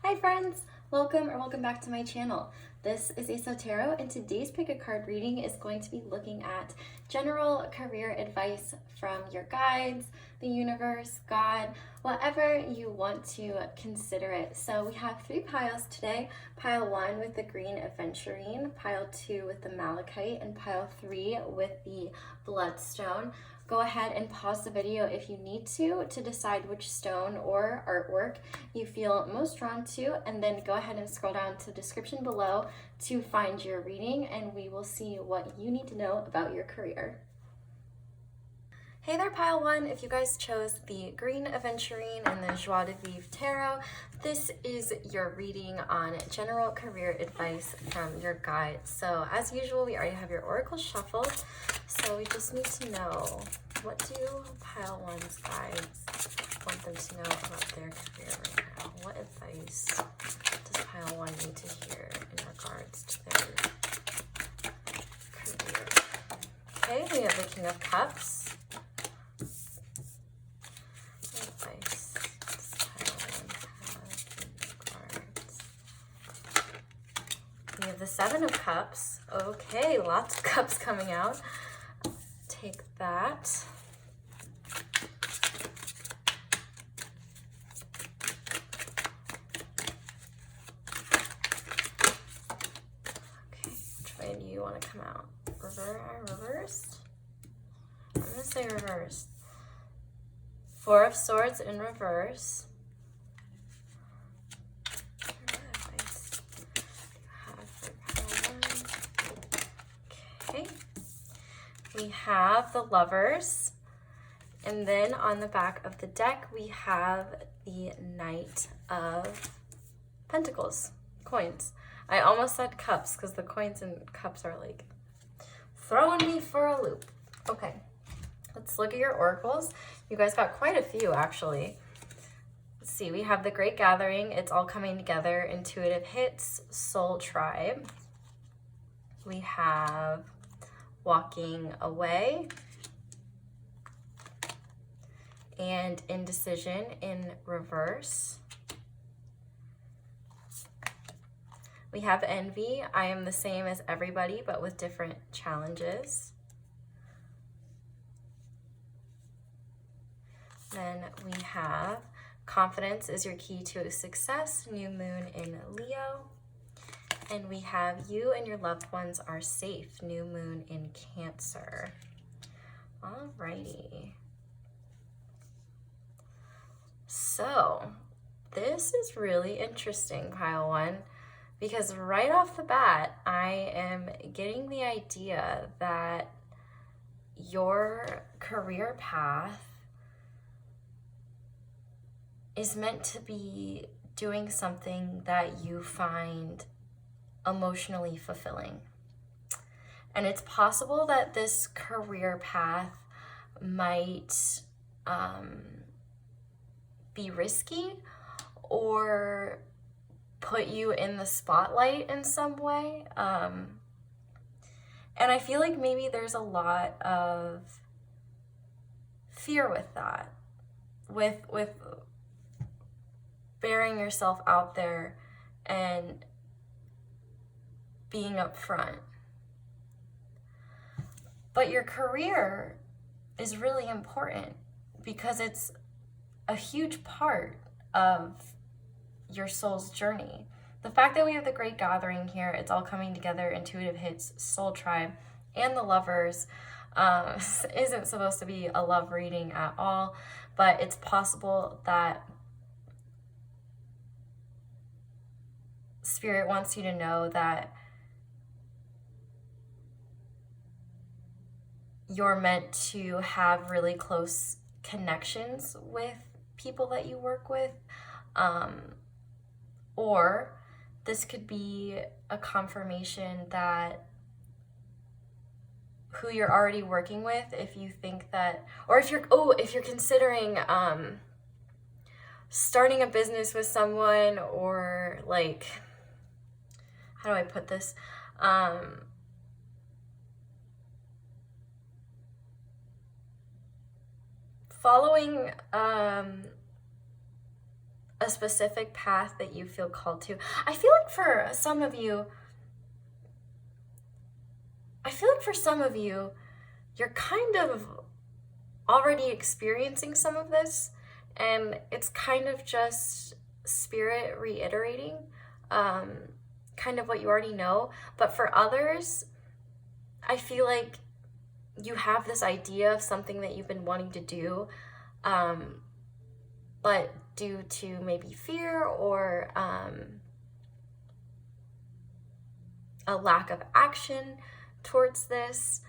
Hi friends! Welcome back to my channel. This is Esoterro, and today's pick a card reading is going to be looking at general career advice from your guides, the universe, God, whatever you want to consider it. So we have 3 piles today. Pile 1 with the green aventurine, pile 2 with the malachite, and pile 3 with the bloodstone. Go ahead and pause the video if you need to decide which stone or artwork you feel most drawn to, and then go ahead and scroll down to the description below to find your reading, and we will see what you need to know about your career. Hey there, pile 1. If you guys chose the green aventurine and the joie de vivre tarot, this is your reading on general career advice from your guides. So as usual, we already have your oracle shuffled, so we just need to know, what do pile 1's guides want them to know about their career right now? What advice does pile 1 need to hear in regards to their career? Okay, we have the King of Cups. We have the 7 of Cups. Okay, lots of cups coming out. Take that. Okay, which way do you want to come out? Reversed? I'm going to say reversed. 4 of Swords in reverse. We have the Lovers, and then on the back of the deck we have the Knight of Pentacles, coins. I almost said cups because the coins and cups are like throwing me for a loop. Okay, let's look at your oracles. You guys got quite a few actually. Let's see, we have the Great Gathering, it's all coming together, intuitive hits, soul tribe. We have walking away and indecision in reverse. We have envy. I am the same as everybody but with different challenges. Then we have confidence is your key to success, new moon in Leo. And we have you and your loved ones are safe, new moon in Cancer. Alrighty. So this is really interesting, pile 1, because right off the bat, I am getting the idea that your career path is meant to be doing something that you find emotionally fulfilling. And it's possible that this career path might be risky or put you in the spotlight in some way. And I feel like maybe there's a lot of fear with that, with bearing yourself out there and being upfront. But your career is really important because it's a huge part of your soul's journey. The fact that we have the Great Gathering here, it's all coming together, intuitive hits, soul tribe, and the Lovers, isn't supposed to be a love reading at all, but it's possible that Spirit wants you to know that you're meant to have really close connections with people that you work with. Or this could be a confirmation that who you're already working with, if you think that, or if you're considering starting a business with someone, or like, how do I put this? Following a specific path that you feel called to. I feel like for some of you, you're kind of already experiencing some of this, and it's kind of just spirit reiterating kind of what you already know. But for others, I feel like you have this idea of something that you've been wanting to do, but due to maybe fear or a lack of action towards this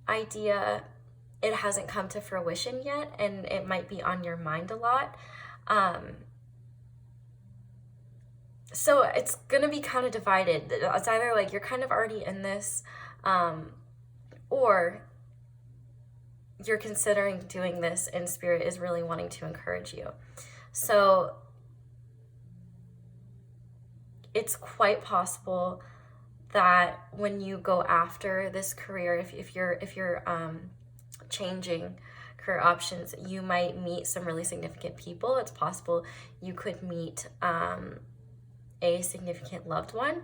idea, it hasn't come to fruition yet, and it might be on your mind a lot. So it's gonna be kind of divided. It's either like you're kind of already in this, or you're considering doing this and spirit is really wanting to encourage you. So it's quite possible that when you go after this career, if you're changing career options, you might meet some really significant people. It's possible you could meet a significant loved one,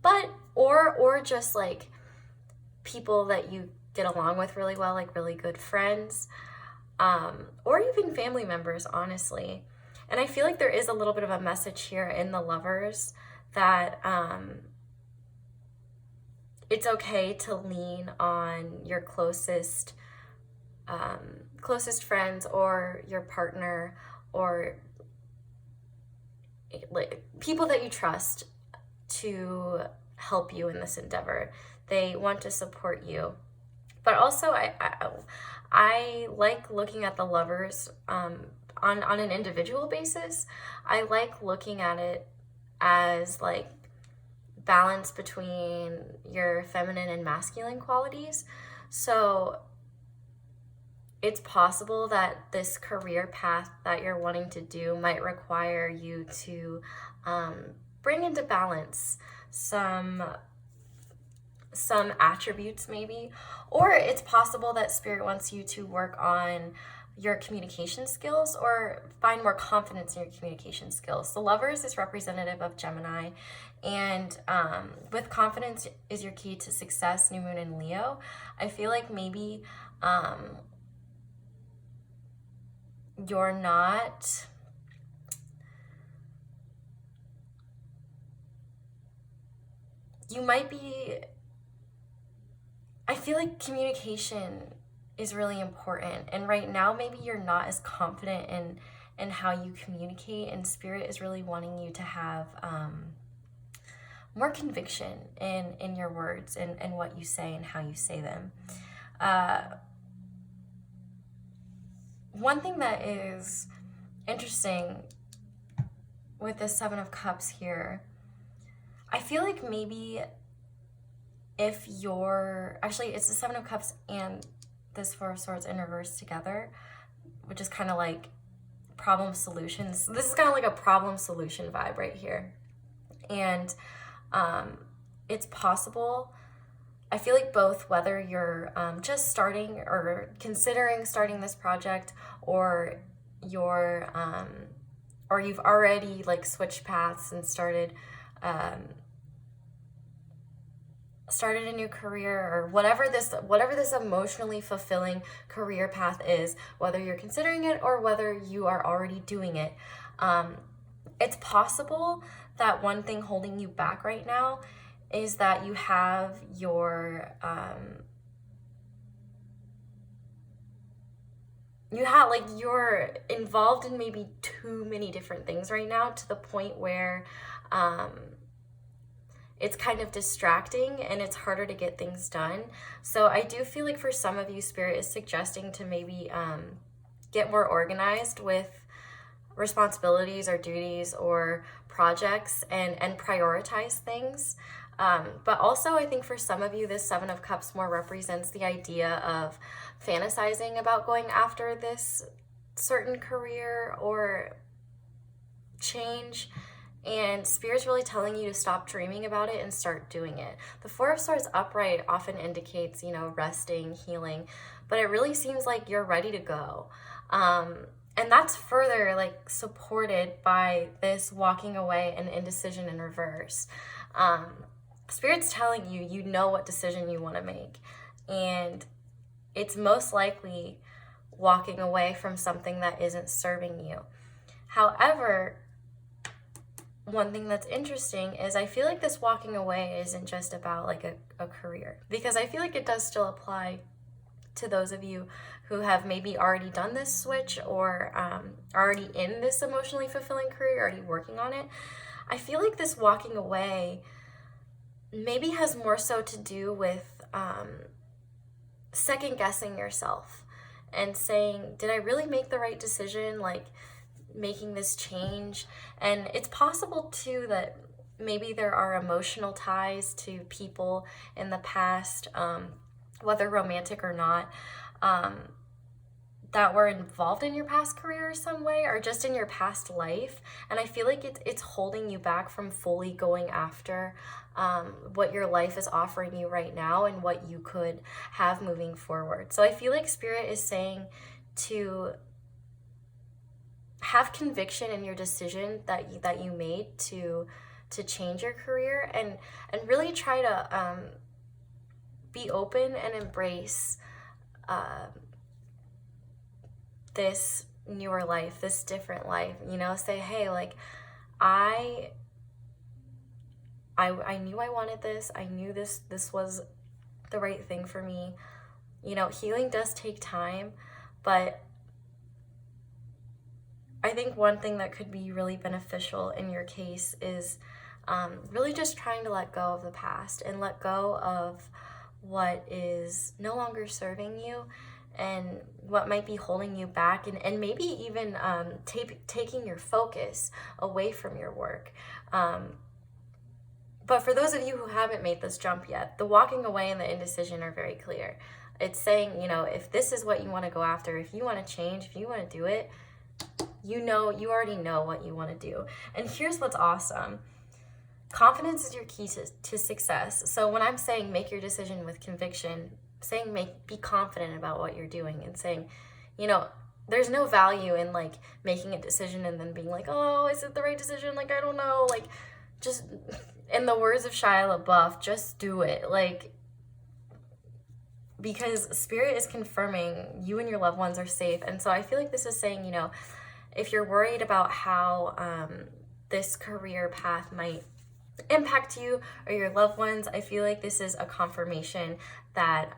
but or just like people that you get along with really well, like really good friends, or even family members, honestly. And I feel like there is a little bit of a message here in the Lovers that it's okay to lean on your closest friends or your partner or like people that you trust to help you in this endeavor. They want to support you. But also I like looking at the Lovers on an individual basis. I like looking at it as like balance between your feminine and masculine qualities. So it's possible that this career path that you're wanting to do might require you to bring into balance some attributes maybe, or it's possible that spirit wants you to work on your communication skills or find more confidence in your communication skills. The Lovers is representative of Gemini, and with confidence is your key to success, new moon in Leo. I feel like maybe you're not you might be I feel like communication is really important, and right now maybe you're not as confident in how you communicate, and spirit is really wanting you to have more conviction in your words and what you say and how you say them. One thing that is interesting with the Seven of Cups here, I feel like maybe if you're, actually it's the Seven of Cups and this Four of Swords in reverse together, which is kind of like problem solutions. This is kind of like a problem solution vibe right here. And it's possible, I feel like both, whether you're just starting or considering starting this project, or you've already like switched paths and started a new career, or whatever this emotionally fulfilling career path is, whether you're considering it or whether you are already doing it, it's possible that one thing holding you back right now is that you have you're involved in maybe too many different things right now, to the point where it's kind of distracting and it's harder to get things done. So I do feel like for some of you, spirit is suggesting to maybe get more organized with responsibilities or duties or projects and prioritize things. But also I think for some of you, this Seven of Cups more represents the idea of fantasizing about going after this certain career or change, And Spirit's really telling you to stop dreaming about it and start doing it. The Four of Swords upright often indicates, you know, resting, healing, but it really seems like you're ready to go. And that's further like supported by this walking away and indecision in reverse. Spirit's telling you, you know what decision you want to make. And it's most likely walking away from something that isn't serving you. However, one thing that's interesting is I feel like this walking away isn't just about like a career, because I feel like it does still apply to those of you who have maybe already done this switch or already in this emotionally fulfilling career, already working on it. I feel like this walking away maybe has more so to do with second guessing yourself and saying, did I really make the right decision? Like, making this change. And it's possible too that maybe there are emotional ties to people in the past, whether romantic or not, that were involved in your past career in some way or just in your past life. And I feel like it's holding you back from fully going after what your life is offering you right now and what you could have moving forward. So I feel like Spirit is saying to have conviction in your decision that you made to change your career, and really try to be open and embrace this newer life, this different life. You know, say, hey, like I knew I wanted this. I knew this was the right thing for me. You know, healing does take time, but I think one thing that could be really beneficial in your case is really just trying to let go of the past and let go of what is no longer serving you and what might be holding you back, and maybe even taking your focus away from your work. But for those of you who haven't made this jump yet, the walking away and the indecision are very clear. It's saying, you know, if this is what you want to go after, if you want to change, if you want to do it, you already know what you want to do. And here's what's awesome. Confidence is your key to success. So when I'm saying make your decision with conviction, saying be confident about what you're doing, and saying, you know, there's no value in like making a decision and then being like, oh, is it the right decision? Like, I don't know. Like, just in the words of Shia LaBeouf, just do it. Like, because Spirit is confirming you and your loved ones are safe. And so I feel like this is saying, you know, if you're worried about how this career path might impact you or your loved ones, I feel like this is a confirmation that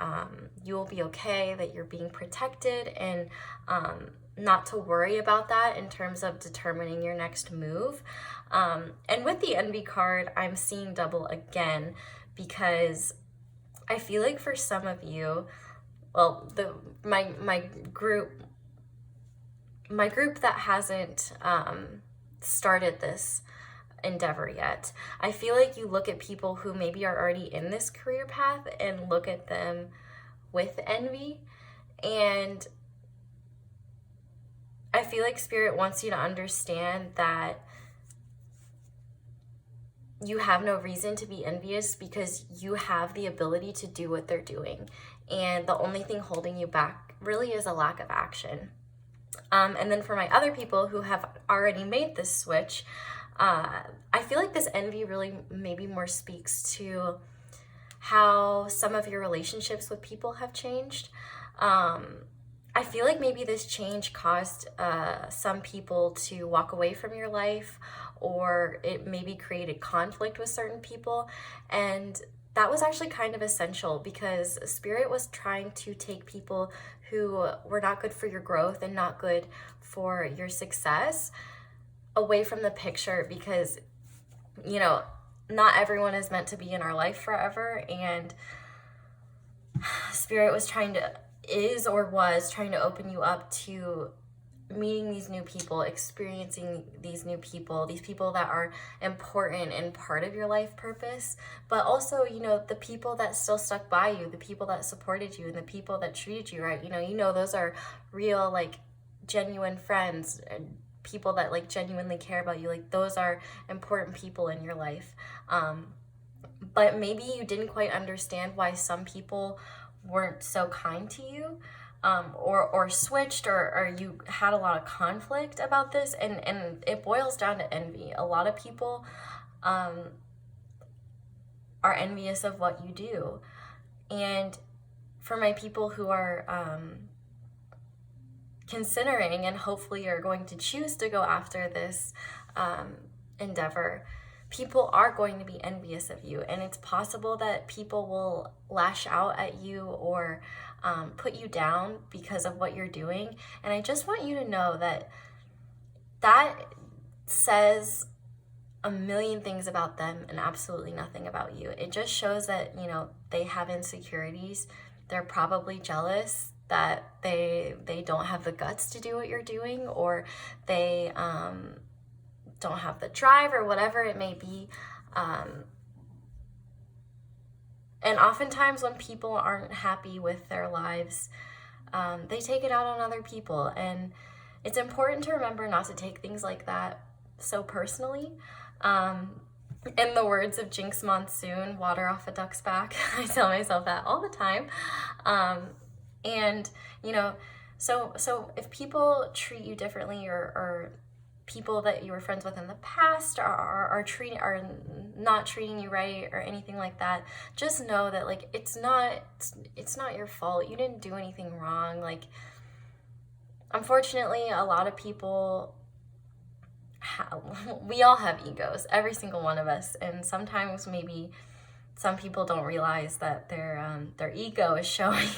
you will be okay, that you're being protected, and not to worry about that in terms of determining your next move. And with the Envy card, I'm seeing double again, because I feel like for some of you, well, my group that hasn't started this endeavor yet, I feel like you look at people who maybe are already in this career path and look at them with envy. And I feel like Spirit wants you to understand that you have no reason to be envious, because you have the ability to do what they're doing. And the only thing holding you back really is a lack of action. And then for my other people who have already made this switch, I feel like this envy really maybe more speaks to how some of your relationships with people have changed. I feel like maybe this change caused some people to walk away from your life, or it maybe created conflict with certain people. And that was actually kind of essential, because Spirit was trying to take people who were not good for your growth and not good for your success away from the picture, because, you know, not everyone is meant to be in our life forever. And Spirit was trying to open you up to meeting these new people, experiencing these new people, these people that are important and part of your life purpose, but also, you know, the people that still stuck by you, the people that supported you, and the people that treated you right. You know, those are real, like, genuine friends, people that like genuinely care about you. Like those are important people in your life. But maybe you didn't quite understand why some people weren't so kind to you, or switched, or you had a lot of conflict about this, and it boils down to envy. A lot of people are envious of what you do. And for my people who are considering and hopefully are going to choose to go after this endeavor, people are going to be envious of you, and it's possible that people will lash out at you or put you down because of what you're doing. And I just want you to know that that says a million things about them and absolutely nothing about you. It just shows that, you know, they have insecurities. They're probably jealous that they don't have the guts to do what you're doing, or they don't have the drive, or whatever it may be. And oftentimes when people aren't happy with their lives, they take it out on other people. And it's important to remember not to take things like that so personally. In the words of Jinx Monsoon, water off a duck's back. I tell myself that all the time. And, you know, so if people treat you differently, or people that you were friends with in the past are not treating you right or anything like that, just know that like it's not your fault. You didn't do anything wrong. Like, unfortunately, a lot of people we all have egos, every single one of us, and sometimes maybe some people don't realize that their ego is showing.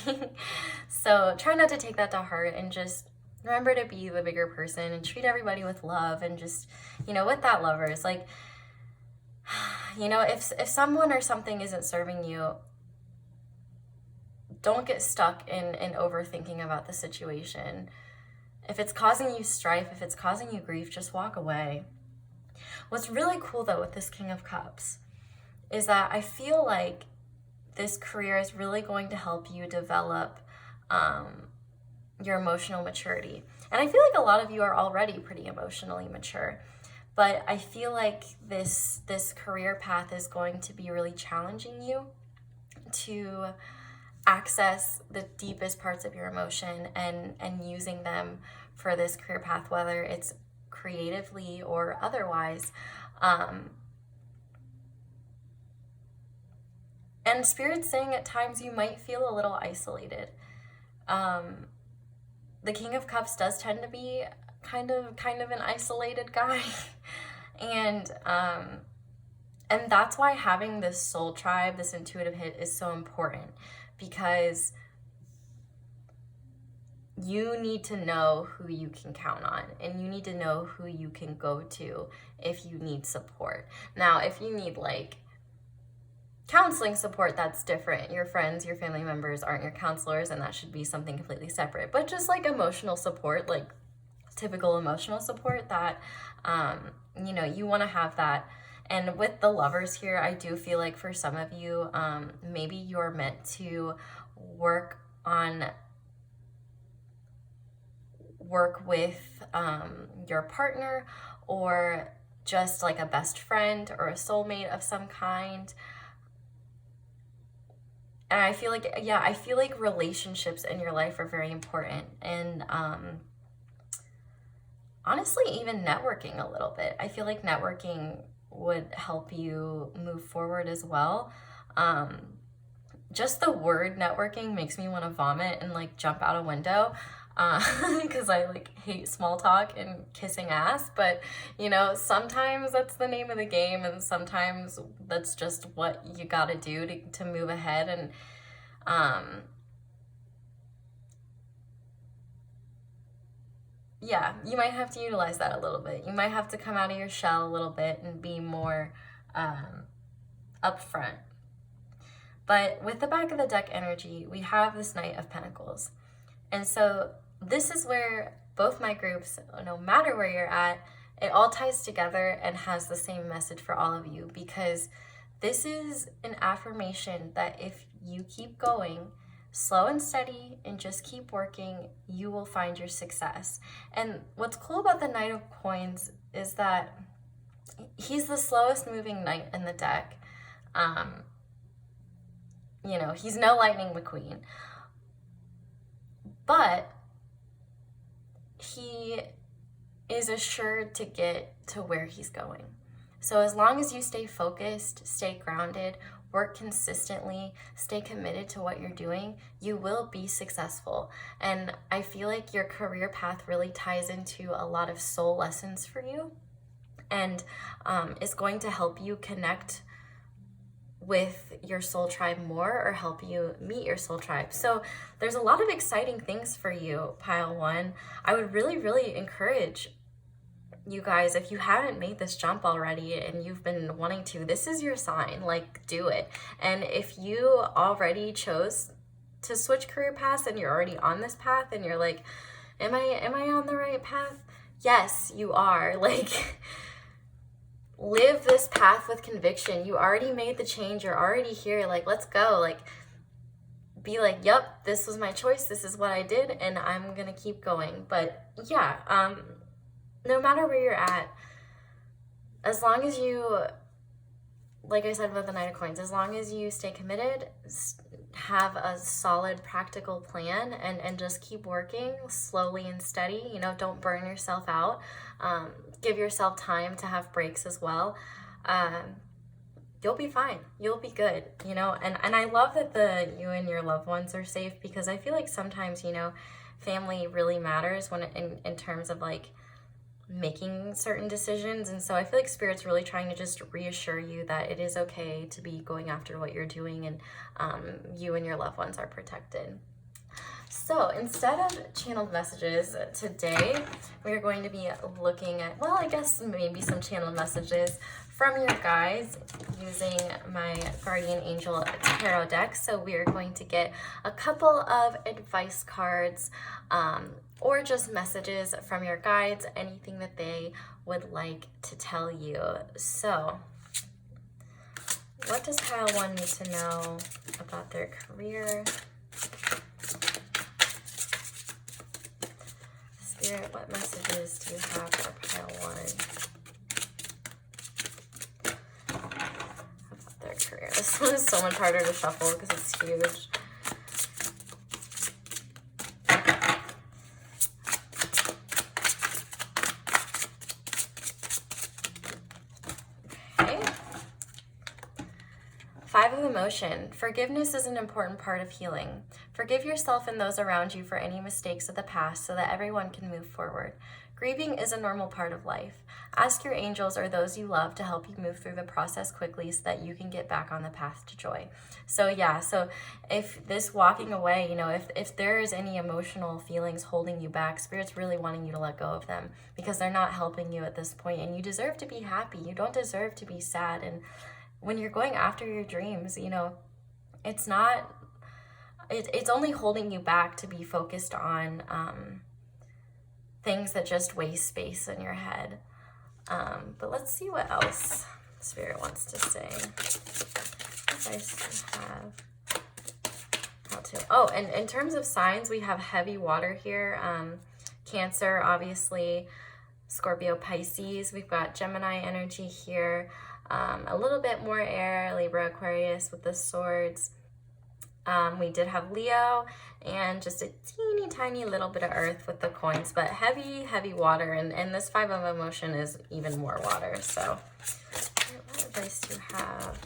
So try not to take that to heart, and just remember to be the bigger person and treat everybody with love. And just, you know, with that, lovers, like, you know, if someone or something isn't serving you, don't get stuck in overthinking about the situation. If it's causing you strife, if it's causing you grief, just walk away. What's really cool though with this King of Cups is that I feel like this career is really going to help you develop your emotional maturity. And I feel like a lot of you are already pretty emotionally mature, but I feel like this career path is going to be really challenging you to access the deepest parts of your emotion and using them for this career path, whether it's creatively or otherwise. And Spirit's saying at times you might feel a little isolated. The King of Cups does tend to be kind of an isolated guy. And that's why having this soul tribe, this intuitive hit, is so important, because you need to know who you can count on, and you need to know who you can go to if you need support. Now, if you need like counseling support, that's different. Your friends, your family members aren't your counselors, and that should be something completely separate. But just like emotional support, like typical emotional support, that you know, you want to have that. And with the Lovers here, I do feel like for some of you, maybe you're meant to work with your partner, or just like a best friend or a soulmate of some kind. And I feel like, yeah, I feel like relationships in your life are very important. And honestly, even networking a little bit. I feel like networking would help you move forward as well. Just the word networking makes me want to vomit and like jump out a window, because I like hate small talk and kissing ass. But you know, sometimes that's the name of the game, and sometimes that's just what you got to do to move ahead. And yeah, you might have to utilize that a little bit. You might have to come out of your shell a little bit and be more upfront. But with the back of the deck energy, we have this Knight of Pentacles. And so this is where both my groups, no matter where you're at, it all ties together and has the same message for all of you, because this is an affirmation that if you keep going, slow and steady and just keep working, you will find your success. And what's cool about the Knight of Coins is that he's the slowest moving knight in the deck. You know, he's no Lightning McQueen, but he is assured to get to where he's going. So as long as you stay focused, stay grounded, work consistently, stay committed to what you're doing, you will be successful. And I feel like your career path really ties into a lot of soul lessons for you, and is going to help you connect with your soul tribe more, or help you meet your soul tribe. So there's a lot of exciting things for you, pile one. I would really, really encourage you guys, if you haven't made this jump already and you've been wanting to, this is your sign. Like, do it. And if you already chose to switch career paths and you're already on this path and you're like, am I on the right path? Yes, you are. Like, live this path with conviction. You already made the change. You're already here. Like, let's go. Like, be like, yep, this was my choice. This is what I did, and I'm going to keep going. But yeah, no matter where you're at, as long as you, like I said about the Knight of Coins, as long as you stay committed, have a solid practical plan, and just keep working slowly and steady. You know, don't burn yourself out. Give yourself time to have breaks as well. You'll be fine. You'll be good, you know. And I love that you and your loved ones are safe, because I feel like sometimes, you know, family really matters when in terms of like making certain decisions. And so I feel like Spirit's really trying to just reassure you that it is okay to be going after what you're doing, and you and your loved ones are protected. So instead of channeled messages today, we are going to be looking at, well, I guess maybe some channeled messages from your guides using my Guardian Angel Tarot deck. So we are going to get a couple of advice cards, or just messages from your guides, anything that they would like to tell you. So what does pile one need to know about their career? Spirit, what messages do you have for pile one about their career? This one is so much harder to shuffle because it's huge. Five of Emotion. Forgiveness is an important part of healing. Forgive yourself and those around you for any mistakes of the past so that everyone can move forward. Grieving is a normal part of life. Ask your angels or those you love to help you move through the process quickly so that you can get back on the path to joy. So yeah, so if this walking away, you know, if there is any emotional feelings holding you back, Spirit's really wanting you to let go of them, because they're not helping you at this point, and you deserve to be happy. You don't deserve to be sad. And when you're going after your dreams, you know, it's only holding you back to be focused on things that just waste space in your head. But let's see what else Spirit wants to say. I still have how to. Oh, and in terms of signs, we have heavy water here. Cancer, obviously, Scorpio, Pisces. We've got Gemini energy here. A little bit more air, Libra, Aquarius with the swords. We did have Leo, and just a teeny tiny little bit of earth with the coins, but heavy water. And this Five of Emotion is even more water. So what advice do you have?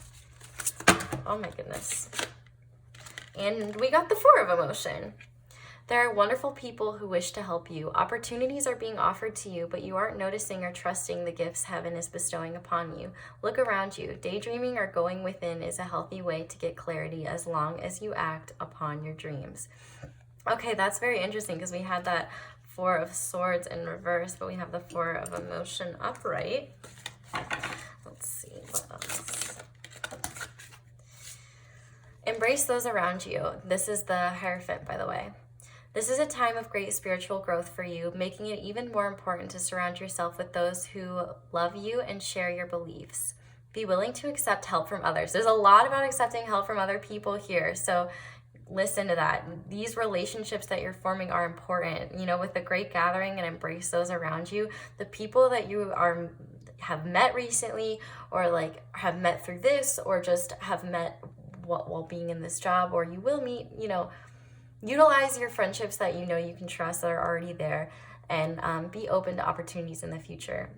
Oh my goodness. And we got the Four of Emotion. There are wonderful people who wish to help you. Opportunities are being offered to you, but you aren't noticing or trusting the gifts heaven is bestowing upon you. Look around you. Daydreaming or going within is a healthy way to get clarity as long as you act upon your dreams. Okay, that's very interesting, because we had that Four of Swords in reverse, but we have the Four of Emotion upright. Let's see what else. Embrace those around you. This is the Hierophant, by the way. This is a time of great spiritual growth for you, making it even more important to surround yourself with those who love you and share your beliefs. Be willing to accept help from others. There's a lot about accepting help from other people here. So listen to that. These relationships that you're forming are important, you know, with the great gathering, and embrace those around you. The people that you have met recently, or like have met through this, or just have met while being in this job, or you will meet, you know, utilize your friendships that you know you can trust, that are already there, and be open to opportunities in the future.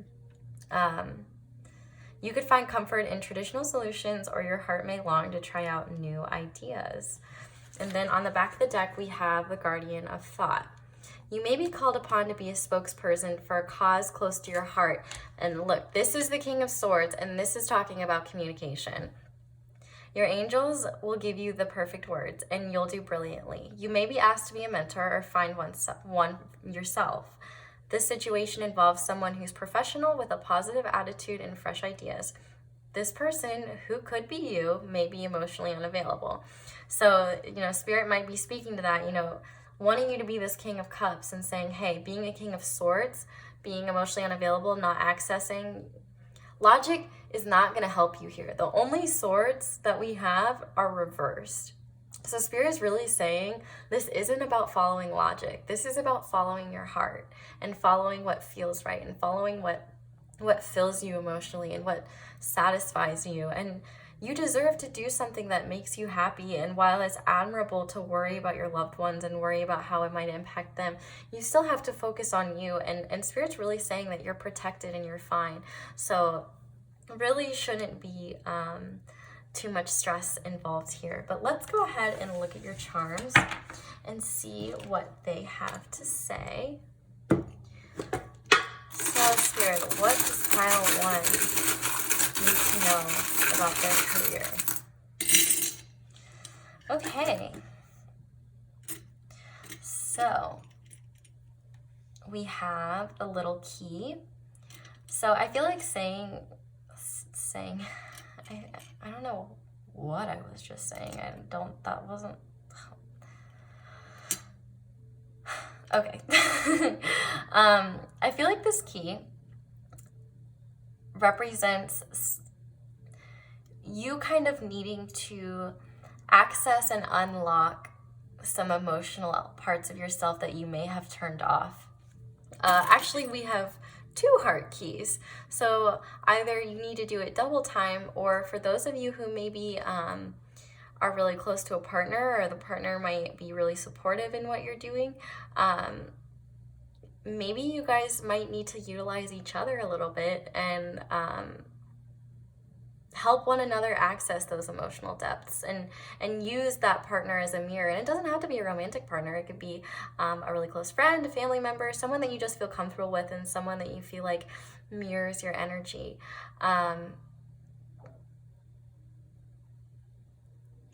You could find comfort in traditional solutions, or your heart may long to try out new ideas. And then on the back of the deck, we have the Guardian of Thought. You may be called upon to be a spokesperson for a cause close to your heart. And look, this is the King of Swords, and this is talking about communication. Your angels will give you the perfect words, and you'll do brilliantly. You may be asked to be a mentor or find one yourself. This situation involves someone who's professional with a positive attitude and fresh ideas. This person, who could be you, may be emotionally unavailable. So, you know, Spirit might be speaking to that, you know, wanting you to be this King of Cups and saying, hey, being a King of Swords, being emotionally unavailable, not accessing, logic is not going to help you here. The only swords that we have are reversed. So Spirit is really saying this isn't about following logic. This is about following your heart, and following what feels right, and following what fills you emotionally, and what satisfies you. And you deserve to do something that makes you happy. And while it's admirable to worry about your loved ones and worry about how it might impact them, you still have to focus on you. And Spirit's really saying that you're protected and you're fine. So really shouldn't be too much stress involved here. But let's go ahead and look at your charms and see what they have to say. So Spirit, what does pile 1 need to know about their career? Okay. So we have a little key. So I feel like saying I don't know what I was just saying. That wasn't okay. I feel like this key represents you kind of needing to access and unlock some emotional parts of yourself that you may have turned off. Actually, we have 2 heart keys. So either you need to do it double time, or for those of you who maybe are really close to a partner, or the partner might be really supportive in what you're doing, maybe you guys might need to utilize each other a little bit and help one another access those emotional depths, and use that partner as a mirror. And it doesn't have to be a romantic partner. It could be a really close friend, a family member, someone that you just feel comfortable with, and someone that you feel like mirrors your energy.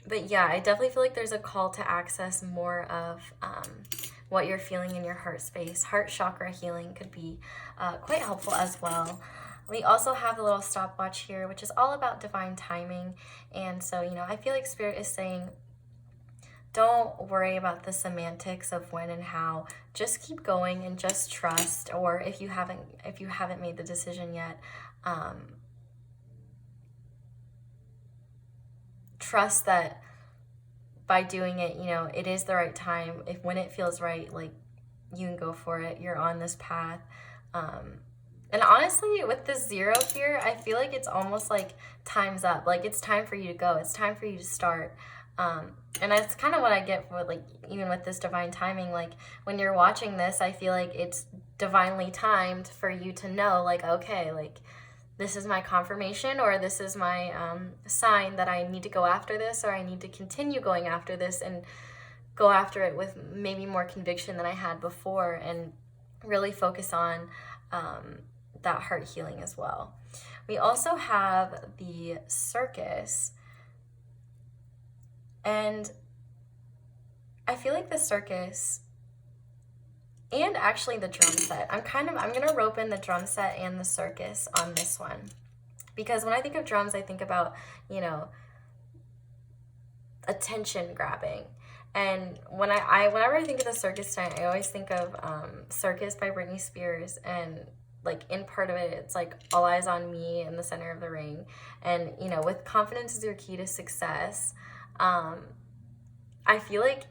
But yeah, I definitely feel like there's a call to access more of what you're feeling in your heart space. Heart chakra healing could be quite helpful as well. We also have a little stopwatch here, which is all about divine timing. And so, you know, I feel like Spirit is saying, don't worry about the semantics of when and how. Just keep going and just trust. Or if you haven't made the decision yet, trust that by doing it, you know, it is the right time. If when it feels right, like, you can go for it. You're on this path. And honestly, with the 0 here, I feel like it's almost like time's up. Like, it's time for you to go. It's time for you to start. And that's kind of what I get with, like, even with this divine timing. Like, when you're watching this, I feel like it's divinely timed for you to know, like, okay, like, this is my confirmation, or this is my sign that I need to go after this, or I need to continue going after this and go after it with maybe more conviction than I had before, and really focus on that heart healing as well. We also have the Circus, and I feel like the Circus, and actually the drum set, I'm gonna rope in the drum set and the Circus on this one, because when I think of drums, I think about, you know, attention grabbing. And whenever I think of the Circus tonight, I always think of Circus by Britney Spears, and like in part of it, it's like all eyes on me in the center of the ring. And, you know, with confidence is your key to success. I feel like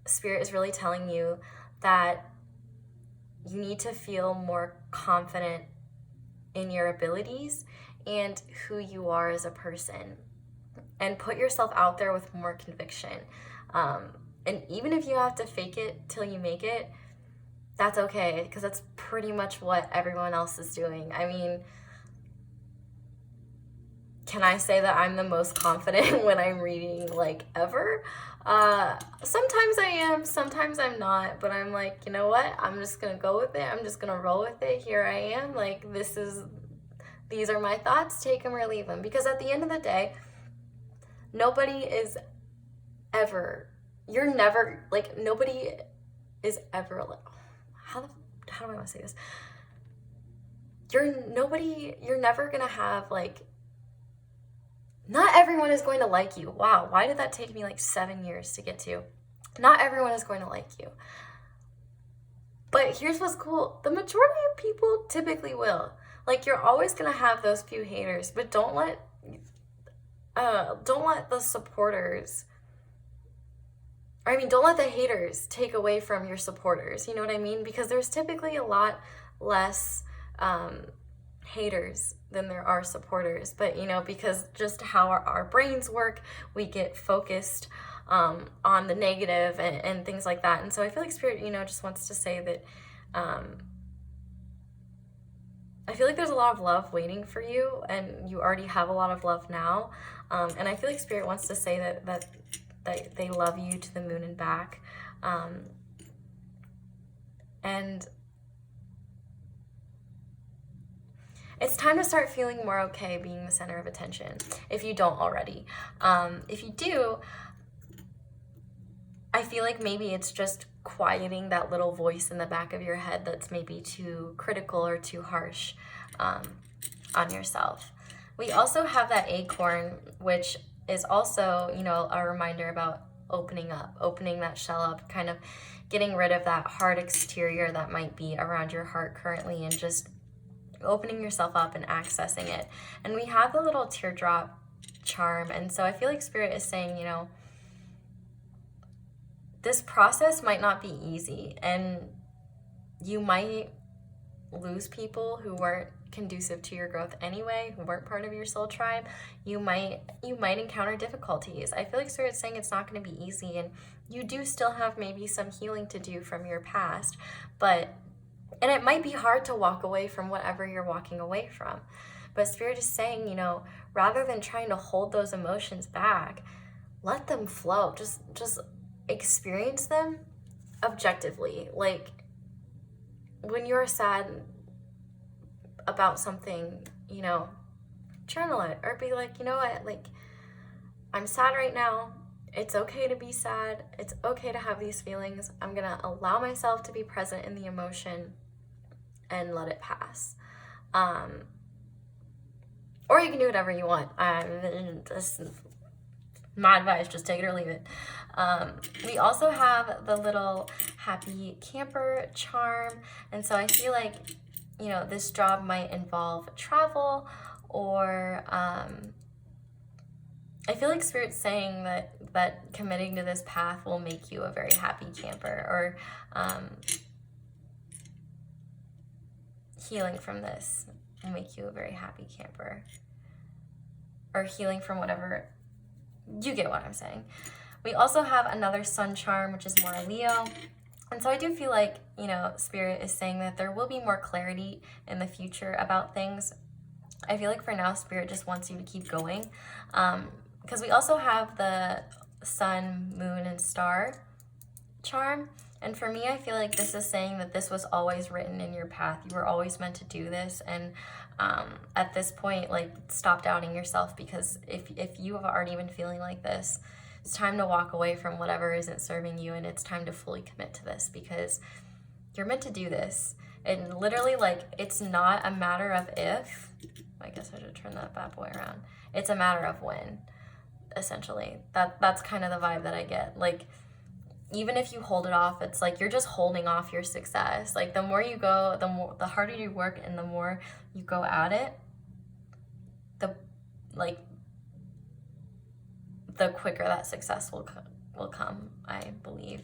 Spirit is really telling you that you need to feel more confident in your abilities and who you are as a person, and put yourself out there with more conviction. And even if you have to fake it till you make it, that's okay, because that's pretty much what everyone else is doing. I mean, can I say that I'm the most confident when I'm reading, like, ever? Sometimes I am, sometimes I'm not, but I'm like, you know what? I'm just gonna go with it. I'm just gonna roll with it. Here I am. Like, these are my thoughts. Take them or leave them. Because at the end of the day, nobody is ever, nobody is ever, how do I want to say this? You're never gonna have, like, not everyone is going to like you. Wow, why did that take me like 7 years to get to? Not everyone is going to like you. But here's what's cool. The majority of people typically will. Like, you're always going to have those few haters, but don't let the supporters, don't let the haters take away from your supporters. You know what I mean? Because there's typically a lot less haters than there are supporters. But, because just how our brains work, we get focused on the negative and things like that. And so I feel like Spirit, just wants to say that I feel like there's a lot of love waiting for you, and you already have a lot of love now. And I feel like Spirit wants to say that they love you to the moon and back. And it's time to start feeling more okay being the center of attention, if you don't already. If you do, I feel like maybe it's just quieting that little voice in the back of your head that's maybe too critical or too harsh on yourself. We also have that acorn, which is also, a reminder about opening that shell up, kind of getting rid of that hard exterior that might be around your heart currently, and just opening yourself up and accessing it. And we have the little teardrop charm. And so I feel like Spirit is saying, this process might not be easy, and you might lose people who weren't conducive to your growth anyway, who weren't part of your soul tribe. You might encounter difficulties. I feel like Spirit's saying it's not going to be easy, and you do still have maybe some healing to do from your past, and it might be hard to walk away from whatever you're walking away from. But Spirit is saying, rather than trying to hold those emotions back, let them flow. Just experience them objectively. Like, when you're sad about something, journal it, or be like, you know what, like, I'm sad right now. It's okay to be sad. It's okay to have these feelings. I'm gonna allow myself to be present in the emotion and let it pass. Or you can do whatever you want. My advice, just take it or leave it. We also have the little happy camper charm. And so I feel like, this job might involve travel, or I feel like Spirit's saying that committing to this path will make you a very happy camper, or healing from this will make you a very happy camper, or healing from whatever. You get what I'm saying. We also have another sun charm, which is more Leo. And so I do feel like, Spirit is saying that there will be more clarity in the future about things. I feel like for now, Spirit just wants you to keep going. Because we also have the sun, moon, and star charm. And for me, I feel like this is saying that this was always written in your path. You were always meant to do this. And at this point, like, stop doubting yourself, because if you have already been feeling like this, it's time to walk away from whatever isn't serving you, and it's time to fully commit to this, because you're meant to do this. And literally, like, it's not a matter of if. I guess I should turn that bad boy around. It's a matter of when, essentially. That's kind of the vibe that I get. Like, even if you hold it off, it's like you're just holding off your success. Like, the more you go, the harder you work, and the more you go at it, the quicker that success will will come, I believe.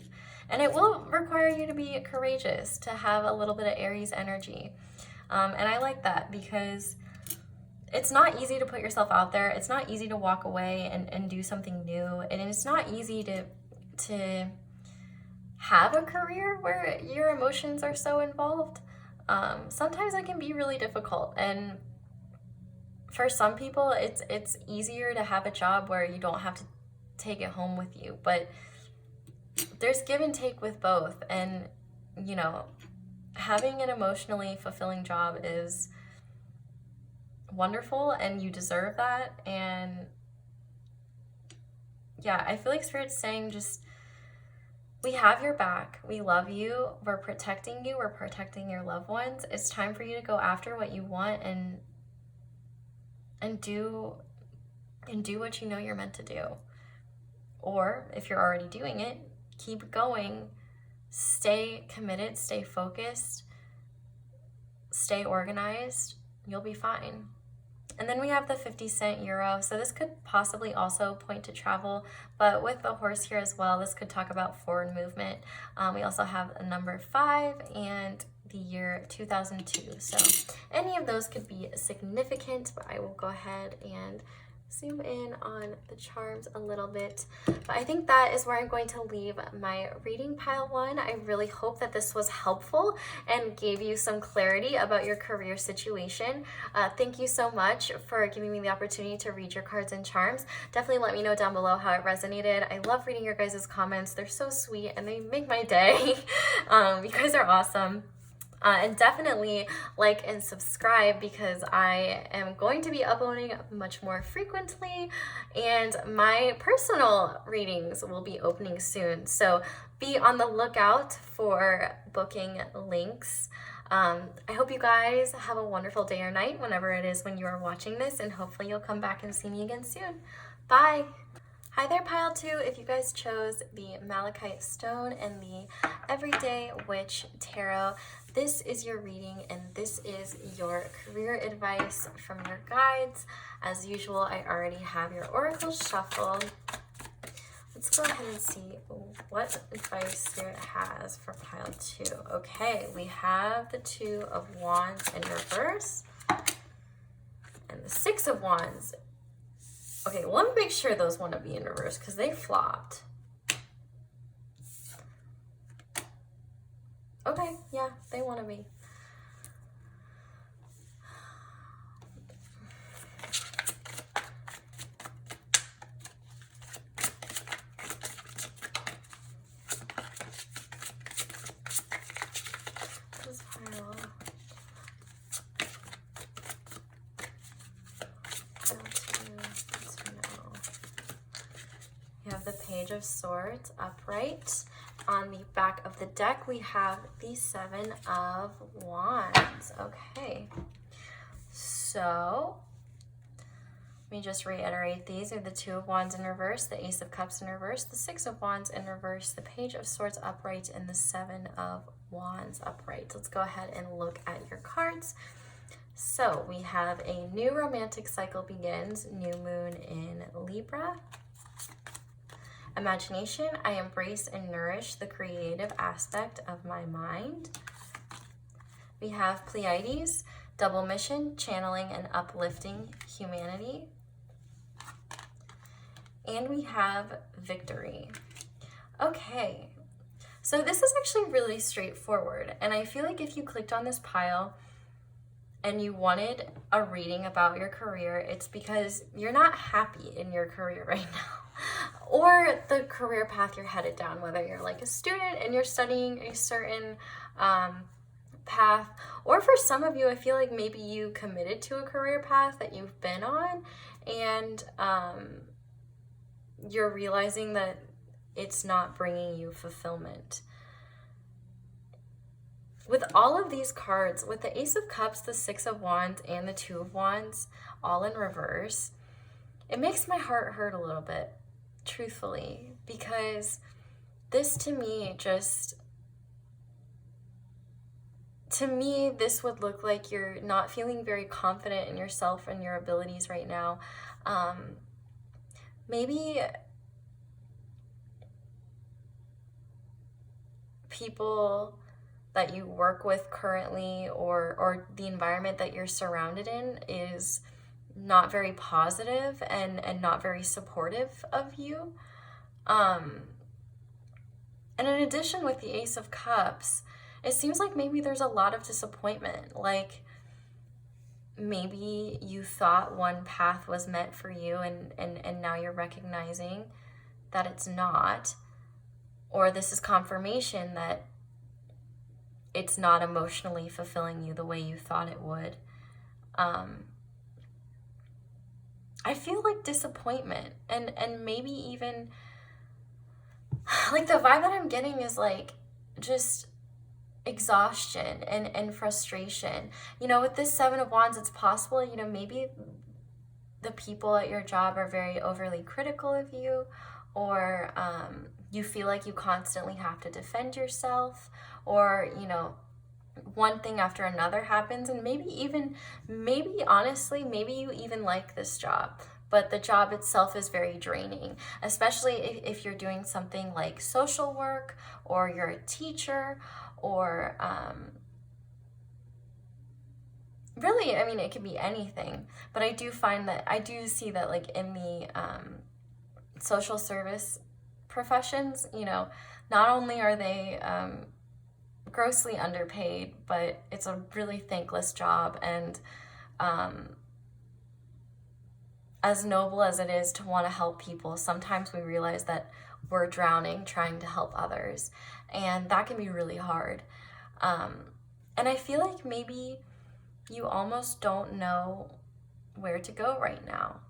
And it will require you to be courageous, to have a little bit of Aries energy. And I like that because it's not easy to put yourself out there. It's not easy to walk away and do something new. And it's not easy to have a career where your emotions are so involved. Sometimes it can be really difficult. And for some people, it's easier to have a job where you don't have to take it home with you. But there's give and take with both. And, you know, having an emotionally fulfilling job is wonderful, and you deserve that. And yeah, I feel like Spirit's saying, just, we have your back. We love you. We're protecting you. We're protecting your loved ones. It's time for you to go after what you want and do what you know you're meant to do. Or if you're already doing it, keep going. Stay committed, stay focused, stay organized. You'll be fine. And then we have the 50-cent euro. So this could possibly also point to travel, but with the horse here as well, this could talk about forward movement. We also have a number 5 and the year 2002. So any of those could be significant, but I will go ahead and zoom in on the charms a little bit. But I think that is where I'm going to leave my reading pile 1. I really hope that this was helpful and gave you some clarity about your career situation. Thank you so much for giving me the opportunity to read your cards and charms. Definitely let me know down below how it resonated. I love reading your guys' comments. They're so sweet and they make my day. You guys are awesome. And definitely like and subscribe, because I am going to be uploading much more frequently, and my personal readings will be opening soon. So be on the lookout for booking links. I hope you guys have a wonderful day or night whenever it is when you are watching this, and hopefully you'll come back and see me again soon. Bye! Hi there, Pile 2. If you guys chose the Malachite Stone and the Everyday Witch Tarot, this is your reading, and this is your career advice from your guides. As usual, I already have your oracle shuffled. Let's go ahead and see what advice Spirit has for Pile 2. Okay, we have the 2 of Wands in reverse and the 6 of Wands. Okay, well, let me make sure those want to be in reverse because they flopped. Okay, yeah, they want to be. This pile. We have the Page of Swords upright. On the back of the deck, we have the 7 of Wands. Okay, so let me just reiterate. These are the 2 of Wands in reverse, the Ace of Cups in reverse, the 6 of Wands in reverse, the Page of Swords upright, and the 7 of Wands upright. Let's go ahead and look at your cards. So we have a new romantic cycle begins, new moon in Libra. Imagination, I embrace and nourish the creative aspect of my mind. We have Pleiades, double mission, channeling and uplifting humanity. And we have Victory. Okay, so this is actually really straightforward. And I feel like if you clicked on this pile and you wanted a reading about your career, it's because you're not happy in your career right now. Or the career path you're headed down, whether you're like a student and you're studying a certain path, or for some of you, I feel like maybe you committed to a career path that you've been on, and you're realizing that it's not bringing you fulfillment. With all of these cards, with the Ace of Cups, the 6 of Wands, and the 2 of Wands, all in reverse, it makes my heart hurt a little bit, truthfully, because this to me this would look like you're not feeling very confident in yourself and your abilities right now. Maybe people that you work with currently, or the environment that you're surrounded in is not very positive and not very supportive of you. And in addition, with the Ace of Cups, it seems like maybe there's a lot of disappointment. Like, maybe you thought one path was meant for you, and now you're recognizing that it's not. Or this is confirmation that it's not emotionally fulfilling you the way you thought it would. I feel like disappointment, and maybe even, like, the vibe that I'm getting is like just exhaustion and frustration. You know, with this Seven of Wands, it's possible, you know, maybe the people at your job are very overly critical of you, or you feel like you constantly have to defend yourself, or, you know, one thing after another happens, and maybe honestly, maybe you even like this job, but the job itself is very draining, especially if you're doing something like social work, or you're a teacher, or really, I mean, it could be anything. But I do see that, like, in the social service professions, you know, not only are they grossly underpaid, but it's a really thankless job. And as noble as it is to want to help people, sometimes we realize that we're drowning trying to help others, and that can be really hard. And I feel like maybe you almost don't know where to go right now.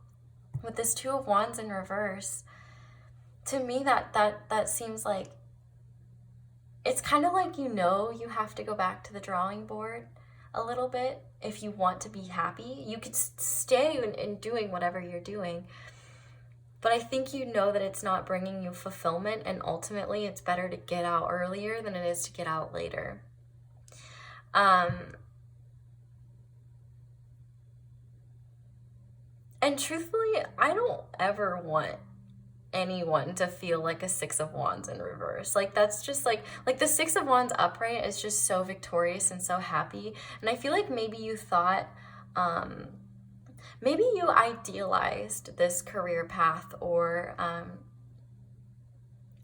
With this Two of Wands in reverse, to me that seems like it's kind of like, you know, you have to go back to the drawing board a little bit if you want to be happy. You could stay in doing whatever you're doing, but I think you know that it's not bringing you fulfillment, and ultimately it's better to get out earlier than it is to get out later. And truthfully, I don't ever want anyone to feel like a Six of Wands in reverse. Like, that's just like the Six of Wands upright is just so victorious and so happy. And I feel like maybe you thought, maybe you idealized this career path, or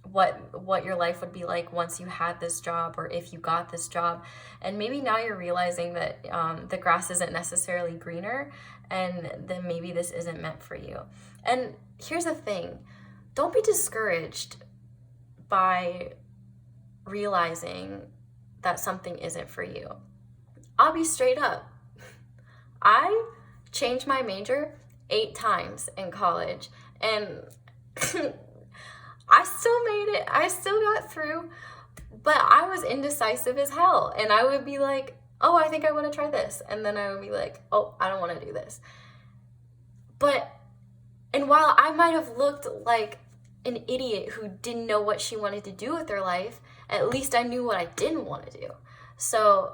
what your life would be like once you had this job, or if you got this job. And maybe now you're realizing that the grass isn't necessarily greener, and then maybe this isn't meant for you. And here's the thing. Don't be discouraged by realizing that something isn't for you. I'll be straight up. I changed my major 8 times in college, and I still made it. I still got through, but I was indecisive as hell. And I would be like, oh, I think I want to try this. And then I would be like, oh, I don't want to do this. And while I might have looked like an idiot who didn't know what she wanted to do with her life, at least I knew what I didn't want to do. So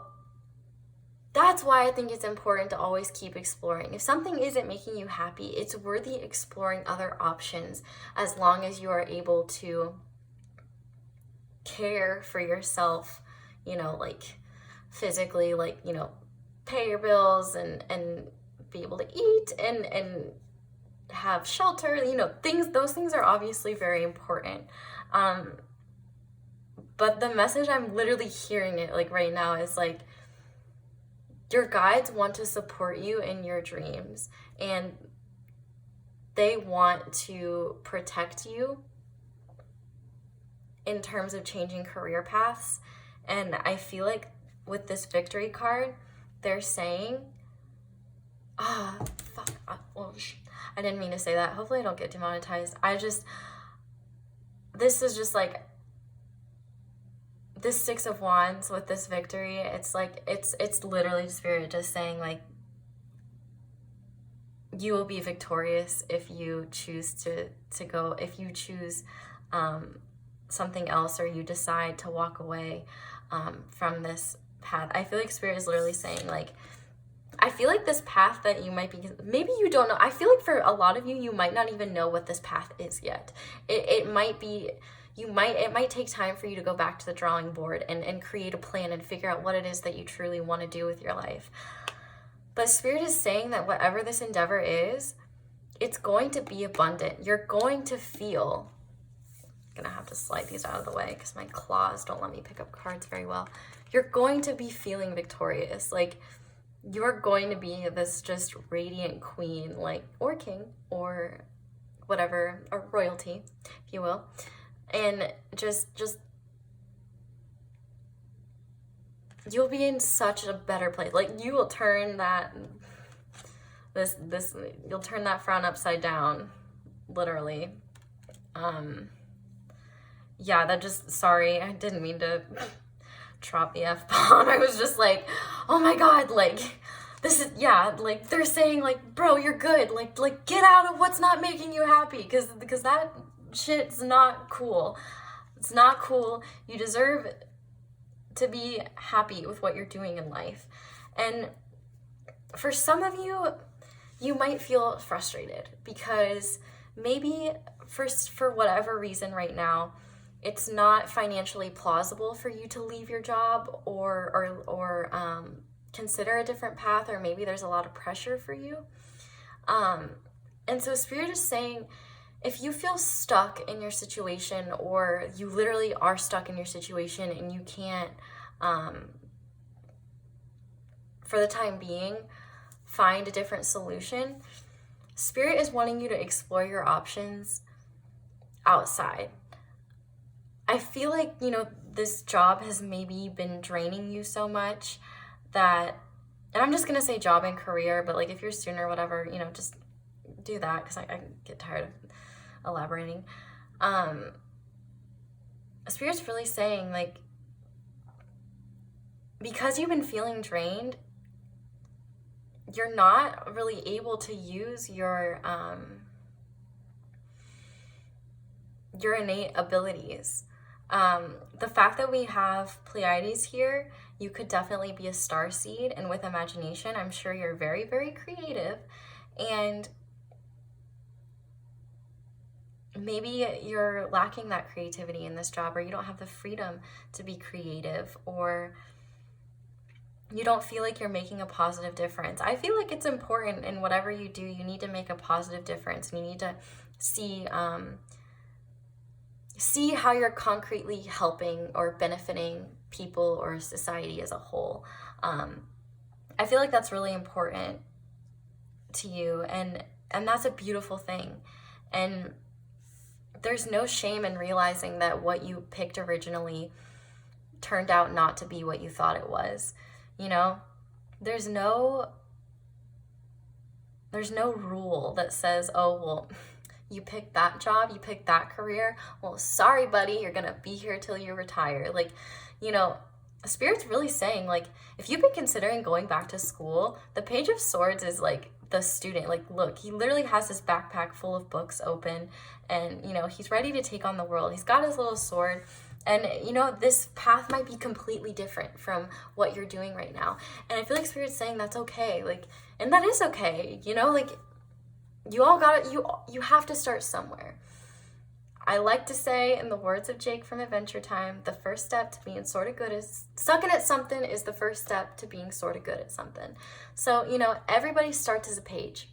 that's why I think it's important to always keep exploring. If something isn't making you happy, it's worthy exploring other options, as long as you are able to care for yourself, you know, like physically, like, you know, pay your bills and be able to eat and have shelter, you know, those things are obviously very important. But the message I'm literally hearing it like right now is like, your guides want to support you in your dreams, and they want to protect you in terms of changing career paths. And I feel like with this victory card, they're saying, I didn't mean to say that. Hopefully I don't get demonetized. This is just like, this Six of Wands with this victory, it's like, it's literally Spirit just saying, like, you will be victorious if you choose to go, if you choose something else, or you decide to walk away from this path. I feel like Spirit is literally saying, like, I feel like this path that you might be, maybe you don't know. I feel like for a lot of you, you might not even know what this path is yet. It might be, it might take time for you to go back to the drawing board and create a plan and figure out what it is that you truly want to do with your life. But Spirit is saying that whatever this endeavor is, it's going to be abundant. You're going to feel, I'm gonna have to slide these out of the way because my claws don't let me pick up cards very well. You're going to be feeling victorious. Like, you're going to be this just radiant queen, like, or king, or whatever, or royalty, if you will. And just you'll be in such a better place. Like, you will turn that you'll turn that frown upside down, literally. Yeah, that just, sorry, I didn't mean to drop the F-bomb. I was just like, oh my God, like, this is, yeah, like, they're saying, like, bro, you're good, like get out of what's not making you happy, because that shit's not cool. It's not cool. You deserve to be happy with what you're doing in life. And for some of you, you might feel frustrated because maybe for whatever reason right now, it's not financially plausible for you to leave your job or consider a different path, or maybe there's a lot of pressure for you. And so Spirit is saying, if you feel stuck in your situation, or you literally are stuck in your situation and you can't, for the time being, find a different solution, Spirit is wanting you to explore your options outside. I feel like, you know, this job has maybe been draining you so much that, and I'm just going to say job and career, but like if you're a student or whatever, you know, just do that because I get tired of elaborating. Spirit's really saying, like, because you've been feeling drained, you're not really able to use your innate abilities. The fact that we have Pleiades here, you could definitely be a starseed, and with imagination, I'm sure you're very, very creative, and maybe you're lacking that creativity in this job, or you don't have the freedom to be creative, or you don't feel like you're making a positive difference. I feel like it's important in whatever you do, you need to make a positive difference. You need to see how you're concretely helping or benefiting people or society as a whole. I feel like that's really important to you, and that's a beautiful thing. And there's no shame in realizing that what you picked originally turned out not to be what you thought it was. You know, there's no rule that says, oh, well, you picked that job, you picked that career, well, sorry, buddy, you're gonna be here till you retire. Like, you know, Spirit's really saying, like, if you've been considering going back to school, the Page of Swords is like the student. Like, look, he literally has his backpack full of books open, and, you know, he's ready to take on the world. He's got his little sword. And, you know, this path might be completely different from what you're doing right now. And I feel like Spirit's saying that's okay. Like, and that is okay. You know, like, you all got it. You have to start somewhere. I like to say, in the words of Jake from Adventure Time, the first step to being sort of good is sucking at something is the first step to being sort of good at something. So, you know, everybody starts as a page.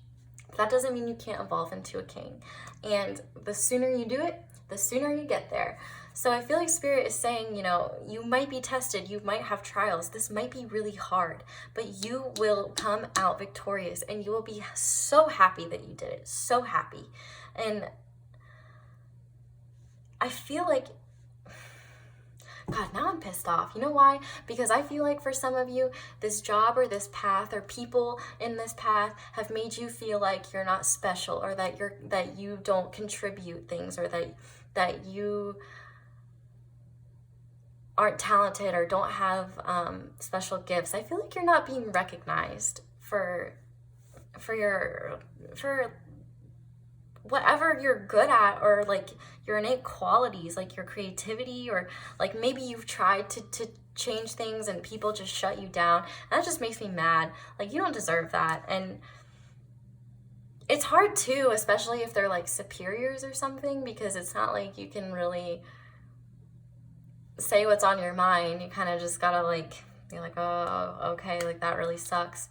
That doesn't mean you can't evolve into a king. And the sooner you do it, the sooner you get there. So I feel like Spirit is saying, you know, you might be tested, you might have trials, this might be really hard, but you will come out victorious, and you will be so happy that you did it, so happy. And I feel like, God, now I'm pissed off. You know why? Because I feel like for some of you, this job or this path or people in this path have made you feel like you're not special, or that you don't contribute things, or that you aren't talented or don't have special gifts. I feel like you're not being recognized for whatever you're good at, or like your innate qualities, like your creativity, or like maybe you've tried to change things and people just shut you down. And that just makes me mad. Like, you don't deserve that. And it's hard too, especially if they're like superiors or something, because it's not like you can really say what's on your mind. You kind of just gotta like be like, oh, okay, like that really sucks.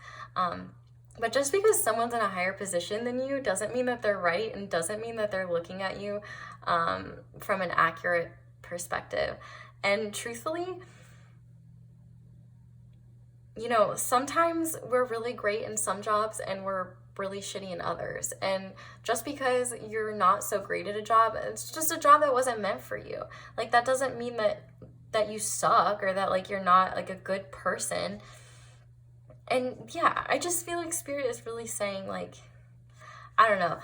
But just because someone's in a higher position than you doesn't mean that they're right, and doesn't mean that they're looking at you from an accurate perspective. And truthfully, you know, sometimes we're really great in some jobs and we're really shitty in others. And just because you're not so great at a job, it's just a job that wasn't meant for you. Like, that doesn't mean that you suck, or that like you're not like a good person. And yeah, I just feel like Spirit is really saying, like, I don't know.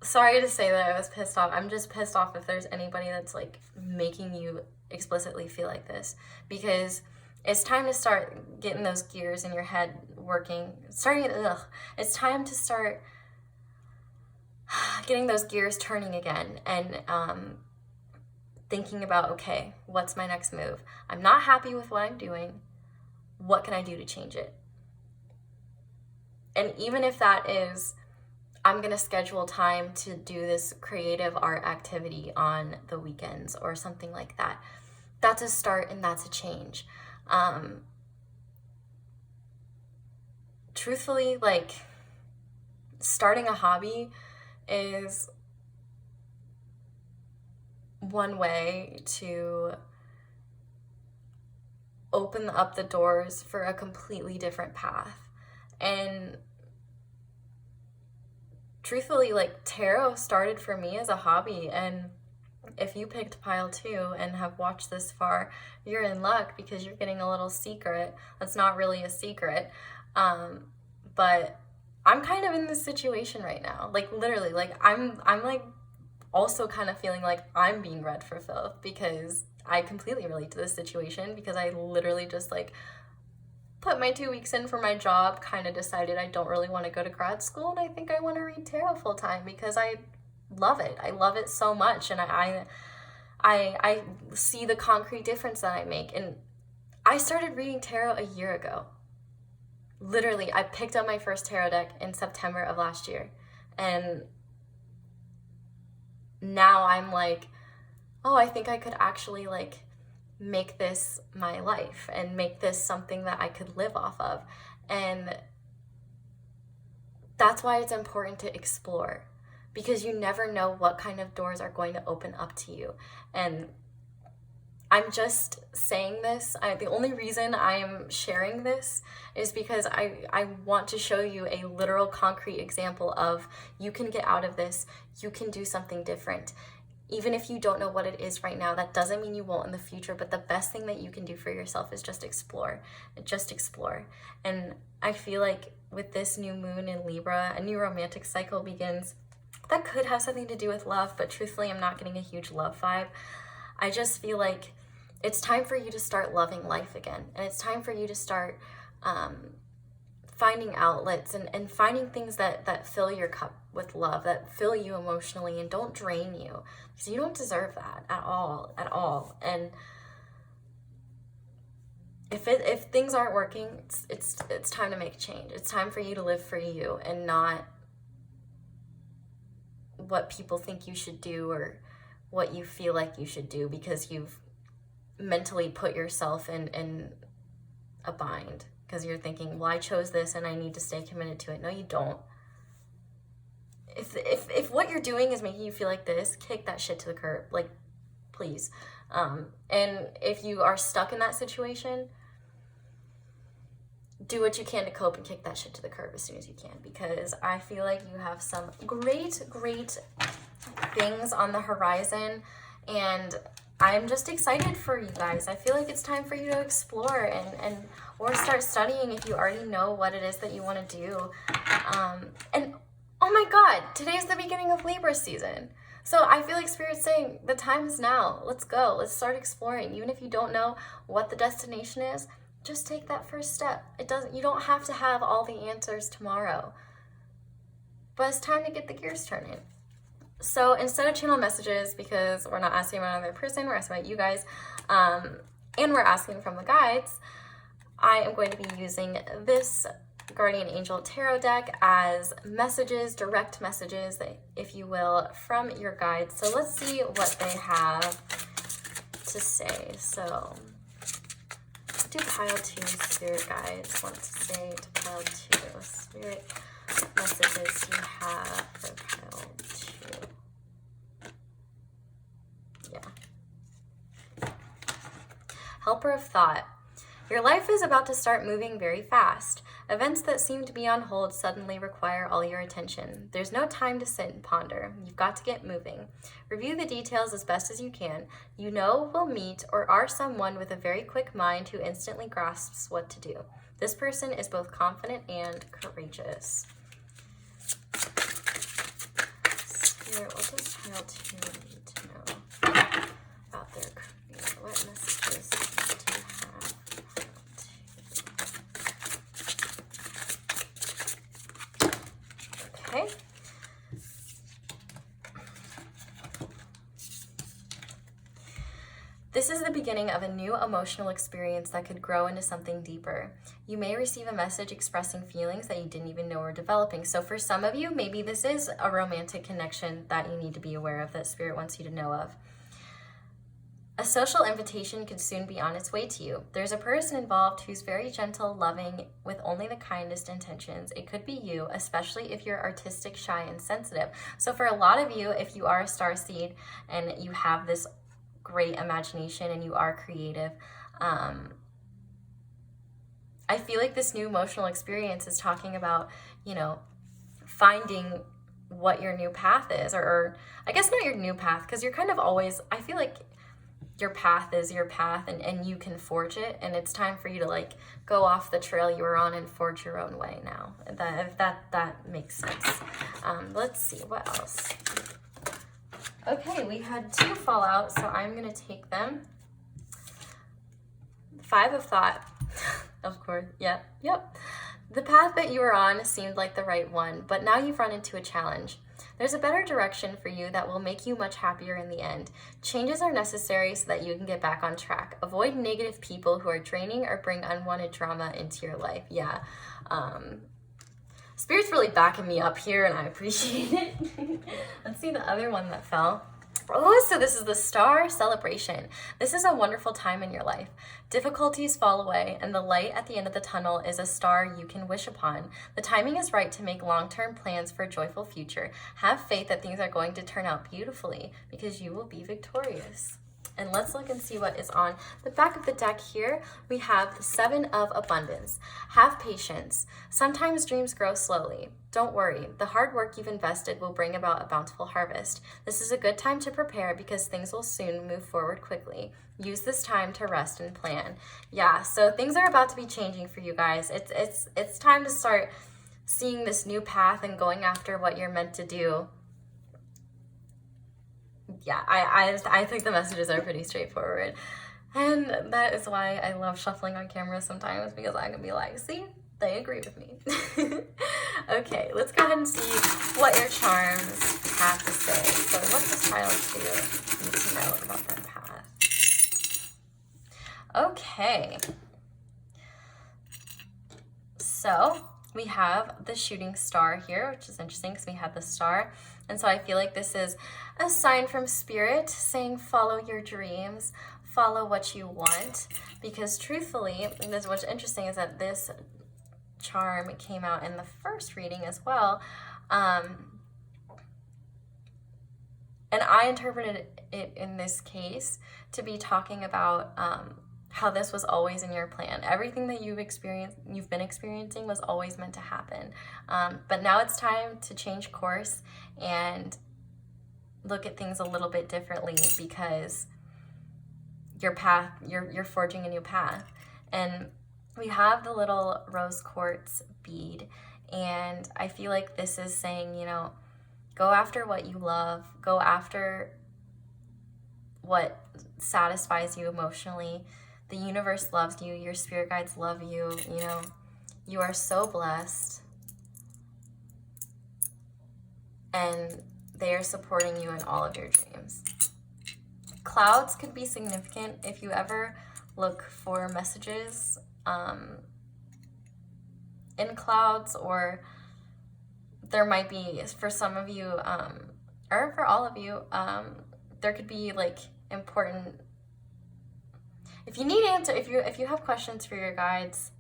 Sorry to say that I was pissed off. I'm just pissed off if there's anybody that's like making you explicitly feel like this, because it's time to start getting those gears in your head working. It's time to start getting those gears turning again, and thinking about, okay, what's my next move? I'm not happy with what I'm doing. What can I do to change it? And even if that is, I'm going to schedule time to do this creative art activity on the weekends or something like that, that's a start and that's a change. Truthfully, like, starting a hobby is one way to open up the doors for a completely different path. And truthfully, like, tarot started for me as a hobby, and if you picked pile 2 and have watched this far, you're in luck, because you're getting a little secret that's not really a secret. But I'm kind of in this situation right now, like, literally, like, I'm like also kind of feeling like I'm being read for filth, because I completely relate to this situation, because I literally just like put my 2 weeks in for my job, kind of decided I don't really want to go to grad school, and I think I want to read tarot full time because I love it. I love it so much, and I see the concrete difference that I make. And I started reading tarot a year ago. Literally, I picked up my first tarot deck in September of last year, and now I'm like, oh, I think I could actually like make this my life and make this something that I could live off of. And that's why it's important to explore, because you never know what kind of doors are going to open up to you. And I'm just saying this. The only reason I'm sharing this is because I want to show you a literal concrete example of, you can get out of this, you can do something different. Even if you don't know what it is right now, that doesn't mean you won't in the future, but the best thing that you can do for yourself is just explore. Just explore. And I feel like with this new moon in Libra, a new romantic cycle begins. That could have something to do with love, but truthfully, I'm not getting a huge love vibe. I just feel like it's time for you to start loving life again. And it's time for you to start finding outlets and finding things that fill your cup with love, that fill you emotionally and don't drain you, because you don't deserve that at all. And if things aren't working, it's time to make a change. It's time for you to live for you and not what people think you should do or what you feel like you should do, because you've mentally put yourself in a bind, because you're thinking, well, I chose this and I need to stay committed to it. No, you don't. If what you're doing is making you feel like this, kick that shit to the curb, like, please. And if you are stuck in that situation, do what you can to cope and kick that shit to the curb as soon as you can, because I feel like you have some great things on the horizon, and I'm just excited for you guys. I feel like it's time for you to explore and or start studying if you already know what it is that you want to do. And oh my God, today's the beginning of Libra season. So I feel like Spirit's saying the time is now. Let's go. Let's start exploring. Even if you don't know what the destination is, just take that first step. You don't have to have all the answers tomorrow. But it's time to get the gears turning. So instead of channel messages, because we're not asking about another person, we're asking about you guys, and we're asking from the guides, I am going to be using this Guardian Angel Tarot deck as messages, direct messages, if you will, from your guides. So let's see what they have to say. So what do pile 2 spirit guides want to say to pile 2? Spirit, what messages do you have for pile 2? Yeah. Helper of thought. Your life is about to start moving very fast. Events that seem to be on hold suddenly require all your attention. There's no time to sit and ponder. You've got to get moving. Review the details as best as you can. You know, will meet or are someone with a very quick mind who instantly grasps what to do. This person is both confident and courageous. Spirit, what does pile 2 need to know about their career? What messages do you have? Okay. This is the beginning of a new emotional experience that could grow into something deeper. You may receive a message expressing feelings that you didn't even know were developing. So for some of you, maybe this is a romantic connection that you need to be aware of, that Spirit wants you to know of. A social invitation could soon be on its way to you. There's a person involved who's very gentle, loving, with only the kindest intentions. It could be you, especially if you're artistic, shy, and sensitive. So for a lot of you, if you are a starseed and you have this great imagination and you are creative, I feel like this new emotional experience is talking about, you know, finding what your new path is, or I guess not your new path, because you're kind of always, I feel like your path is your path, and you can forge it, and it's time for you to like go off the trail you were on and forge your own way now. If that makes sense. Let's see, what else? Okay, we had 2 fall out, so I'm gonna take them. 5 of thought. Of course, yep. The path that you were on seemed like the right one, but now you've run into a challenge. There's a better direction for you that will make you much happier in the end. Changes are necessary so that you can get back on track. Avoid negative people who are draining or bring unwanted drama into your life. Yeah. Spirit's really backing me up here, and I appreciate it. Let's see the other one that fell. Oh, so this is the star celebration. This is a wonderful time in your life. Difficulties fall away, and the light at the end of the tunnel is a star you can wish upon. The timing is right to make long-term plans for a joyful future. Have faith that things are going to turn out beautifully, because you will be victorious. And let's look and see what is on the back of the deck here. We have the 7 of Abundance. Have patience. Sometimes dreams grow slowly. Don't worry. The hard work you've invested will bring about a bountiful harvest. This is a good time to prepare because things will soon move forward quickly. Use this time to rest and plan. Yeah, so things are about to be changing for you guys. It's time to start seeing this new path and going after what you're meant to do. Yeah, I think the messages are pretty straightforward. And that is why I love shuffling on camera sometimes, because I can be like, see, they agree with me. Okay, let's go ahead and see what your charms have to say. So what does pile 2 need to know about their path? Okay. So we have the shooting star here, which is interesting because we had the star. And so I feel like this is a sign from Spirit saying follow your dreams, follow what you want. Because truthfully, this, what's interesting is that this charm came out in the first reading as well. And I interpreted it in this case to be talking about how this was always in your plan. Everything that you've been experiencing was always meant to happen. But now it's time to change course and look at things a little bit differently, because your path, you're forging a new path. And we have the little rose quartz bead, and I feel like this is saying, you know, go after what you love, go after what satisfies you emotionally. The universe loves you, your spirit guides love you, you know, you are so blessed. And they are supporting you in all of your dreams. Clouds could be significant if you ever look for messages in clouds, or there might be, for some of you, or for all of you, there could be like important if you need answer, if you have questions for your guides,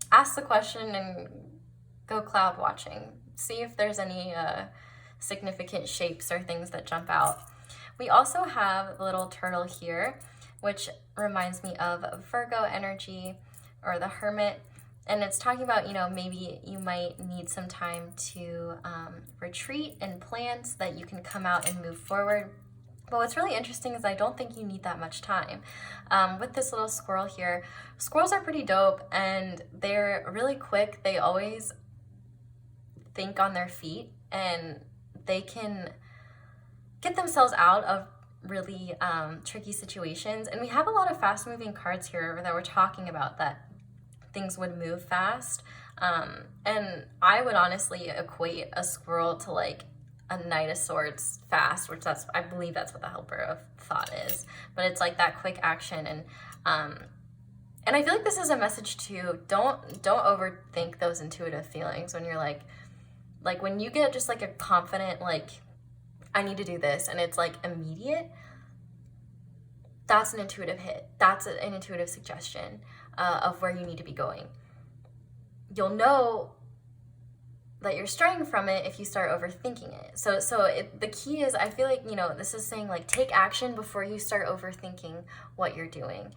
ask the question and go cloud watching. See if there's any significant shapes or things that jump out. We also have the little turtle here, which reminds me of Virgo energy or the Hermit. And it's talking about, you know, maybe you might need some time to retreat and plan so that you can come out and move forward. But what's really interesting is I don't think you need that much time. With this little squirrel here, squirrels are pretty dope and they're really quick. They always think on their feet and they can get themselves out of really tricky situations. And we have a lot of fast moving cards here that we're talking about that things would move fast. And I would honestly equate a squirrel to like a Knight of Swords fast, which I believe that's what the Helper of Thought is. But it's like that quick action. And I feel like this is a message too. Don't overthink those intuitive feelings when you're like when you get just like a confident, like, I need to do this, and it's like immediate, that's an intuitive hit. That's an intuitive suggestion of where you need to be going. You'll know that you're straying from it if you start overthinking it. So the key is, I feel like, you know, this is saying like take action before you start overthinking what you're doing,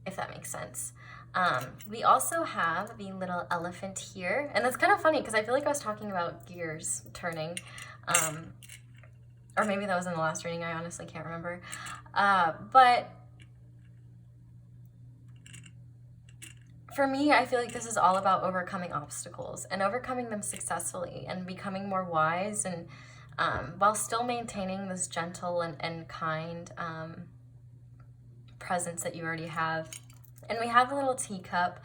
if that makes sense. We also have the little elephant here, and that's kind of funny because I feel like I was talking about gears turning, or maybe that was in the last reading, I honestly can't remember. But for me, I feel like this is all about overcoming obstacles and overcoming them successfully and becoming more wise, and while still maintaining this gentle and kind presence that you already have. And we have a little teacup.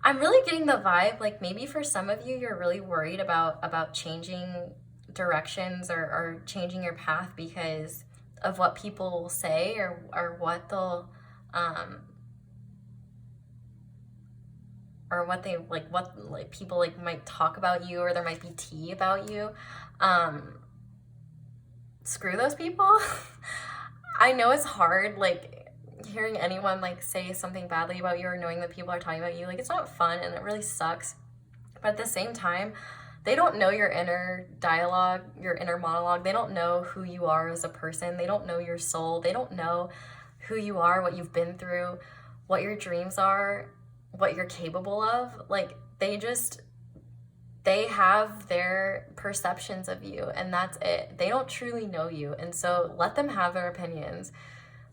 I'm really getting the vibe, like maybe for some of you, you're really worried about changing directions or changing your path because of what people will say or what they'll or what they like, what like people like might talk about you, or there might be tea about you. Screw those people. I know it's hard, like hearing anyone like say something badly about you or knowing that people are talking about you, like it's not fun and it really sucks. But at the same time, they don't know your inner dialogue, your inner monologue. They don't know who you are as a person. They don't know your soul. They don't know who you are, what you've been through, what your dreams are, what you're capable of. Like they have their perceptions of you, and that's it. They don't truly know you. And so let them have their opinions.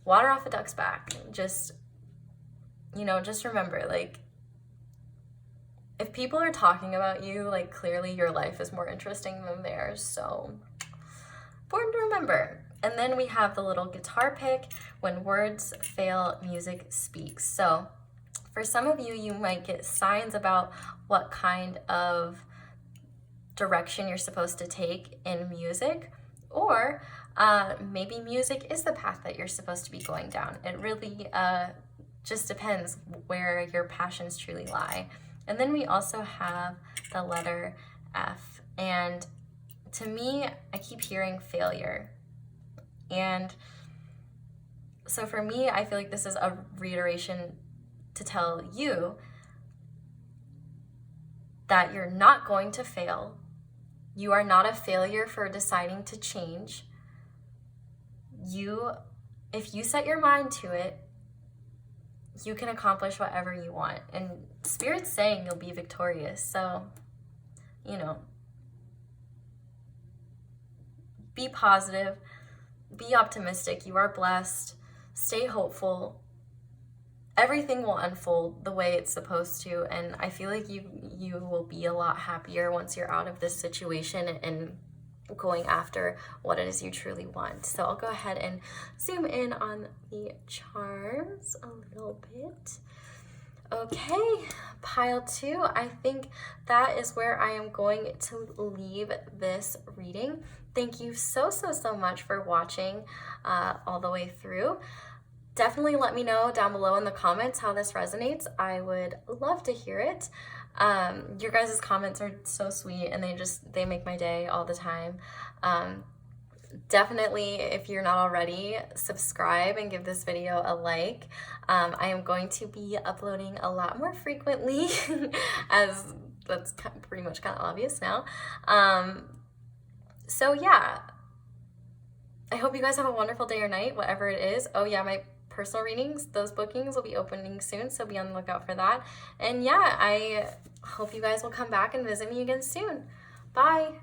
Water off a duck's back. Just remember, like, if people are talking about you, like, clearly your life is more interesting than theirs. So important to remember. And then we have the little guitar pick. When words fail, music speaks. So for some of you, you might get signs about what kind of direction you're supposed to take in music, or maybe music is the path that you're supposed to be going down. It really just depends where your passions truly lie. And then we also have the letter F. And to me, I keep hearing failure. And so for me, I feel like this is a reiteration to tell you that you're not going to fail. You are not a failure for deciding to change. If you set your mind to it, you can accomplish whatever you want. And Spirit's saying you'll be victorious. So, be positive, be optimistic. You are blessed. Stay hopeful. Everything will unfold the way it's supposed to. And I feel like you will be a lot happier once you're out of this situation and going after what it is you truly want. So I'll go ahead and zoom in on the charms a little bit. Okay, pile 2. I think that is where I am going to leave this reading. Thank you so much for watching all the way through. Definitely let me know down below in the comments how this resonates. I would love to hear it. Your guys' comments are so sweet, and they make my day all the time. definitely, if you're not already, subscribe and give this video a like. I am going to be uploading a lot more frequently, as that's pretty much kind of obvious now. So yeah, I hope you guys have a wonderful day or night, whatever it is. Oh yeah, my personal readings, those bookings will be opening soon, so be on the lookout for that. And yeah, I hope you guys will come back and visit me again soon. Bye.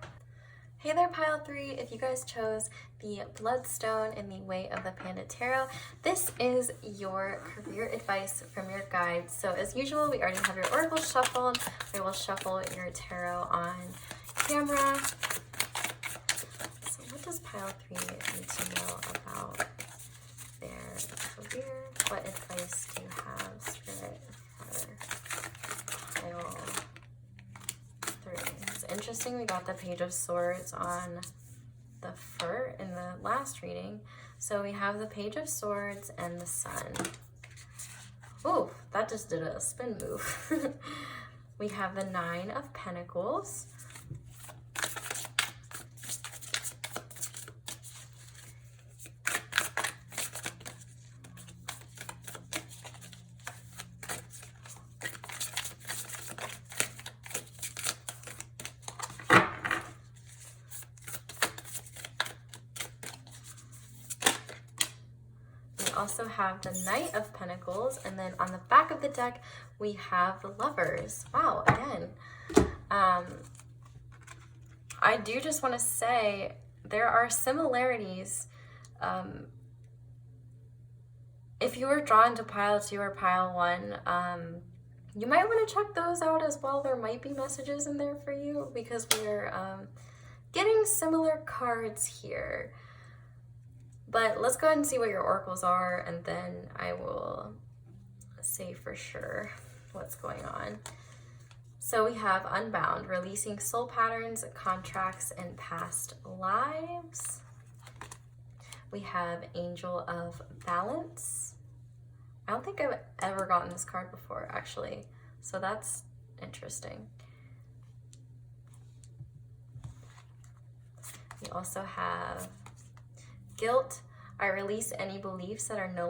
Hey there, Pile 3. If you guys chose the Bloodstone in the Way of the Panda Tarot, this is your career advice from your guides. So as usual, we already have your oracle shuffled. I will shuffle your tarot on camera. So what does Pile 3 need to know about their career? What advice do you have, Spirit, for Pile 3? It's interesting we got the Page of Swords on the fur in the last reading. So we have the Page of Swords and the Sun. Oh, that just did a spin move. We have the Nine of Pentacles. Also have the Knight of Pentacles, and then on the back of the deck we have the Lovers. Wow, again. I do just want to say there are similarities. If you were drawn to Pile 2 or Pile 1, you might want to check those out as well. There might be messages in there for you because we're getting similar cards here. But let's go ahead and see what your oracles are, and then I will say for sure what's going on. So we have Unbound, releasing soul patterns, contracts, and past lives. We have Angel of Balance. I don't think I've ever gotten this card before, actually. So that's interesting. We also have Guilt. I release any beliefs that no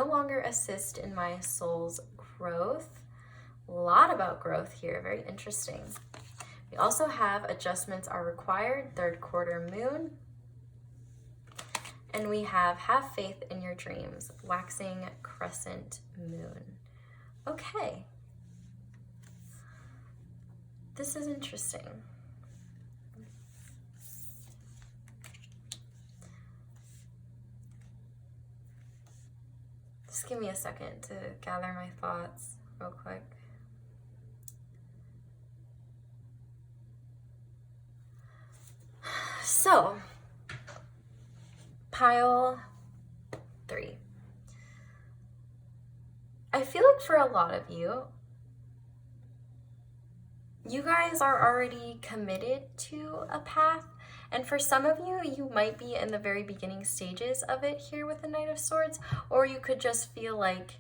longer assist in my soul's growth. A lot about growth here, very interesting. We also have Adjustments are required, third quarter moon. And we have Faith in your dreams, waxing crescent moon. Okay. This is interesting. Just give me a second to gather my thoughts real quick. So, Pile 3. I feel like for a lot of you, you guys are already committed to a path. And for some of you, you might be in the very beginning stages of it here with the Knight of Swords, or you could just feel like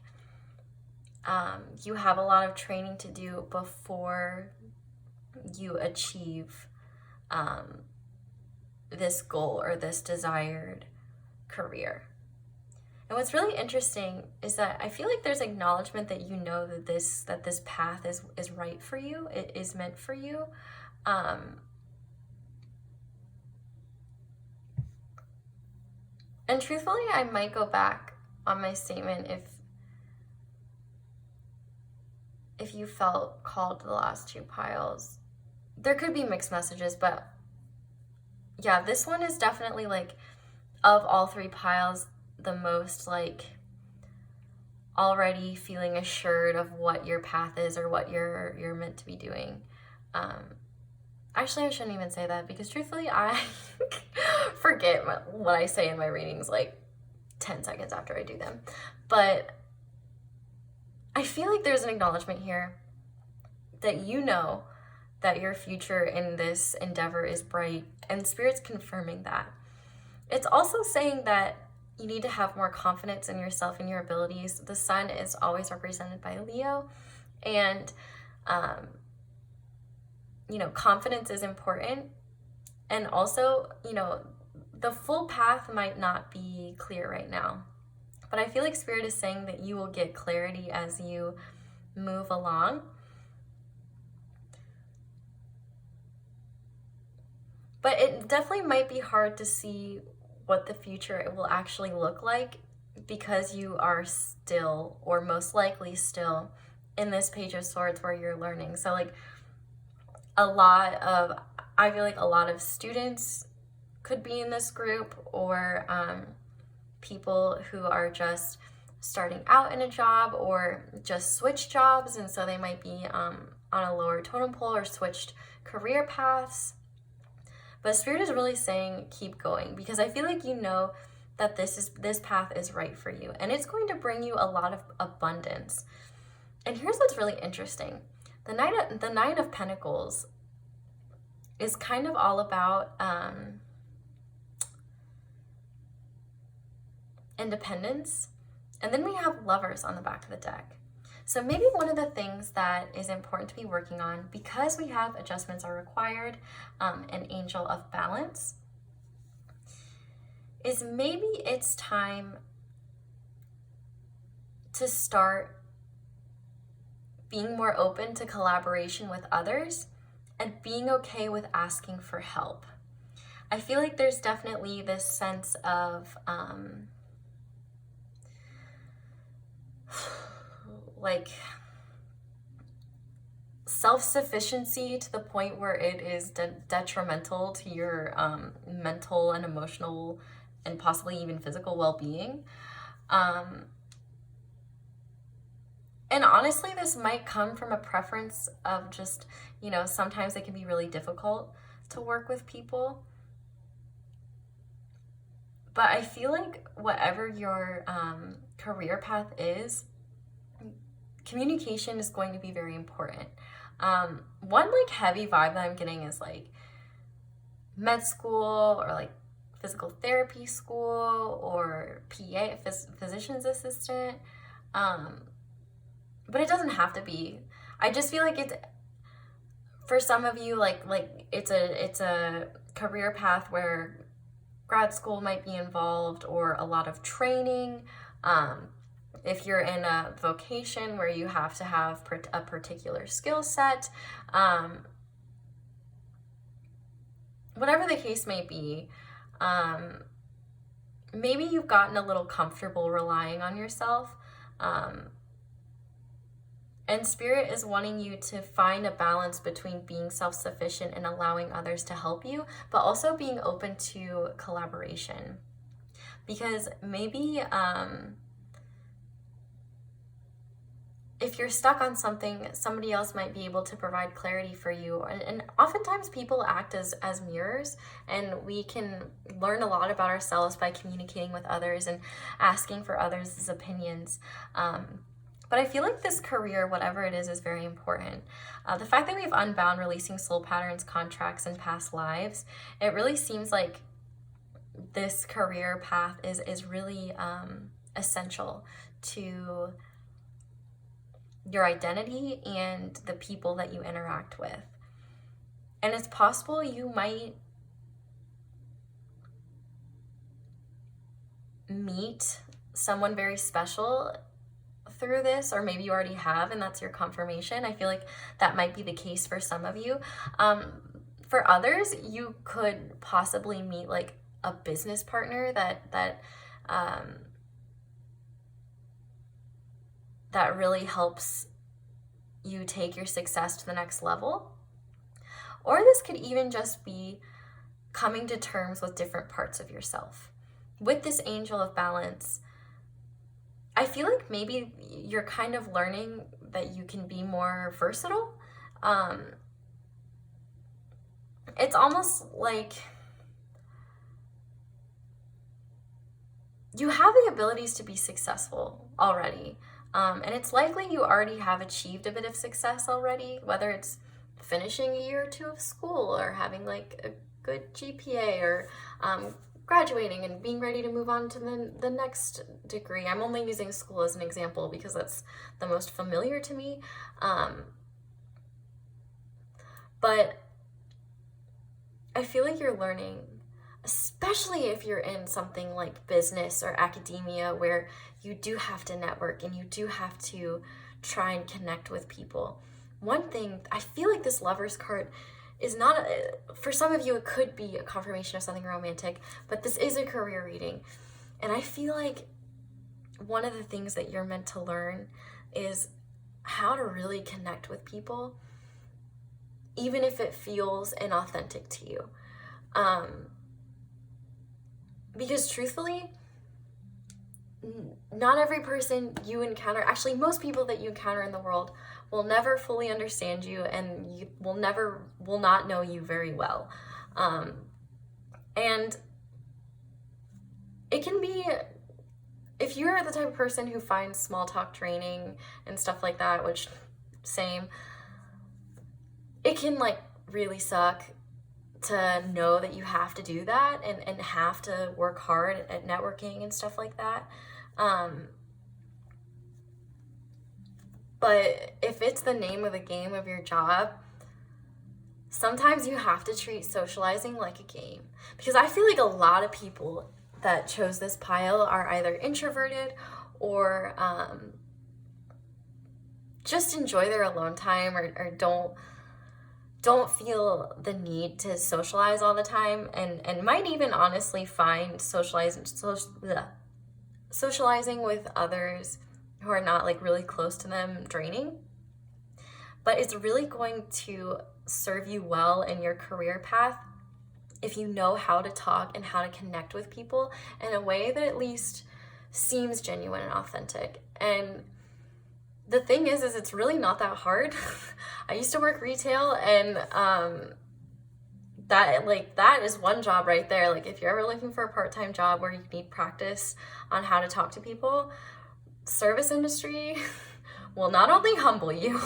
you have a lot of training to do before you achieve this goal or this desired career. And what's really interesting is that I feel like there's acknowledgement that you know that this path is right for you, it is meant for you. And truthfully, I might go back on my statement if you felt called to the last two piles. There could be mixed messages, but yeah, this one is definitely like, of all three piles, the most like already feeling assured of what your path is or what you're meant to be doing. Actually, I shouldn't even say that because truthfully, I forget what I say in my readings like 10 seconds after I do them. But I feel like there's an acknowledgement here that you know that your future in this endeavor is bright, and Spirit's confirming that. It's also saying that you need to have more confidence in yourself and your abilities. The sun is always represented by Leo, and confidence is important. And also, the full path might not be clear right now, but I feel like Spirit is saying that you will get clarity as you move along. But it definitely might be hard to see what the future will actually look like because you are still, or most likely still, in this Page of Swords where you're learning. So like I feel like a lot of students could be in this group, or people who are just starting out in a job or just switched jobs, and so they might be on a lower totem pole or switched career paths. But Spirit is really saying keep going, because I feel like you know that this path is right for you, and it's going to bring you a lot of abundance. And here's what's really interesting. The Nine of Pentacles is kind of all about independence. And then we have Lovers on the back of the deck. So maybe one of the things that is important to be working on, because we have adjustments are required, an Angel of Balance, is maybe it's time to start being more open to collaboration with others and being okay with asking for help. I feel like there's definitely this sense of like self-sufficiency to the point where it is detrimental to your mental and emotional and possibly even physical well-being. And honestly, this might come from a preference of just, sometimes it can be really difficult to work with people. But I feel like whatever your career path is, communication is going to be very important. One like heavy vibe that I'm getting is like med school, or like physical therapy school, or PA, physician's assistant. But it doesn't have to be. I just feel like it's, for some of you, like it's a career path where grad school might be involved, or a lot of training. If you're in a vocation where you have to have a particular skill set, whatever the case may be, maybe you've gotten a little comfortable relying on yourself. And Spirit is wanting you to find a balance between being self-sufficient and allowing others to help you, but also being open to collaboration. Because maybe if you're stuck on something, somebody else might be able to provide clarity for you. And oftentimes people act as mirrors, and we can learn a lot about ourselves by communicating with others and asking for others' opinions. But I feel like this career, whatever it is very important. The fact that we have Unbound, releasing soul patterns, contracts, and past lives, it really seems like this career path is really essential to your identity and the people that you interact with. And it's possible you might meet someone very special through this, or maybe you already have and that's your confirmation. I feel like that might be the case for some of you. For others, you could possibly meet like a business partner that really helps you take your success to the next level. Or this could even just be coming to terms with different parts of yourself. With this Angel of Balance, I feel like maybe you're kind of learning that you can be more versatile. It's almost like you have the abilities to be successful already. And it's likely you already have achieved a bit of success already, whether it's finishing a year or two of school, or having like a good GPA, or graduating and being ready to move on to the next degree. I'm only using school as an example because that's the most familiar to me. But I feel like you're learning especially if you're in something like business or academia where you do have to network and you do have to try and connect with people. One thing, I feel like this Lover's card is not, for some of you, it could be a confirmation of something romantic, but this is a career reading. And I feel like one of the things that you're meant to learn is how to really connect with people, even if it feels inauthentic to you. Because truthfully, not every person you encounter, actually most people that you encounter in the world will never fully understand you, and you will not know you very well. And it can be, if you're the type of person who finds small talk draining and stuff like that, which same, it can like really suck to know that you have to do that and have to work hard at networking and stuff like that. But if it's the name of the game of your job, sometimes you have to treat socializing like a game. Because I feel like a lot of people that chose this pile are either introverted or just enjoy their alone time, or don't feel the need to socialize all the time, and might even honestly find socializing with others who are not like really close to them draining. But it's really going to serve you well in your career path if you know how to talk and how to connect with people in a way that at least seems genuine and authentic. And the thing is it's really not that hard. I used to work retail, and that is one job right there. Like, if you're ever looking for a part-time job where you need practice on how to talk to people, service industry will not only humble you,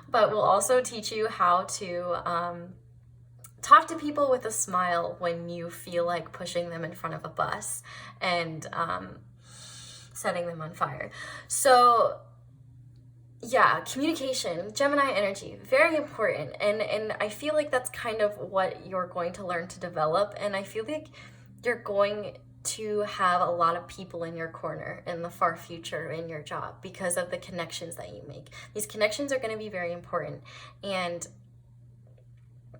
but will also teach you how to talk to people with a smile when you feel like pushing them in front of a bus and setting them on fire. So yeah, communication, Gemini energy, very important. And I feel like that's kind of what you're going to learn to develop. And I feel like you're going to have a lot of people in your corner in the far future in your job because of the connections that you make. These connections are going to be very important. And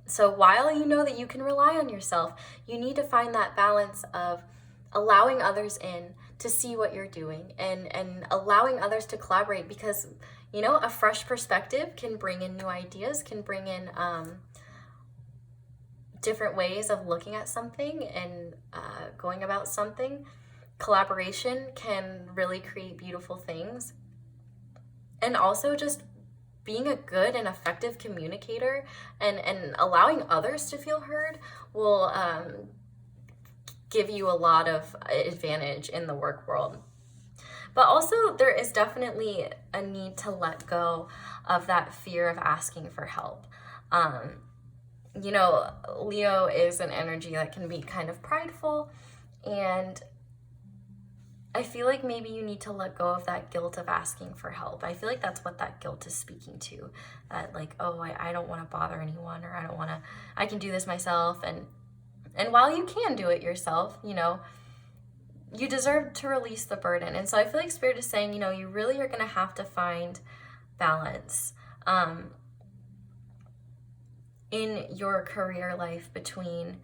so while you know that you can rely on yourself, you need to find that balance of allowing others in to see what you're doing and allowing others to collaborate, because you know, a fresh perspective can bring in new ideas, can bring in different ways of looking at something and going about something. Collaboration can really create beautiful things. And also just being a good and effective communicator and allowing others to feel heard will give you a lot of advantage in the work world. But also there is definitely a need to let go of that fear of asking for help. You know, Leo is an energy that can be kind of prideful, and I feel like maybe you need to let go of that guilt of asking for help. I feel like that's what that guilt is speaking to. That like, oh, I don't want to bother anyone, or I can do this myself. And while you can do it yourself, you know, you deserve to release the burden. And so I feel like Spirit is saying, you know, you really are going to have to find balance in your career life between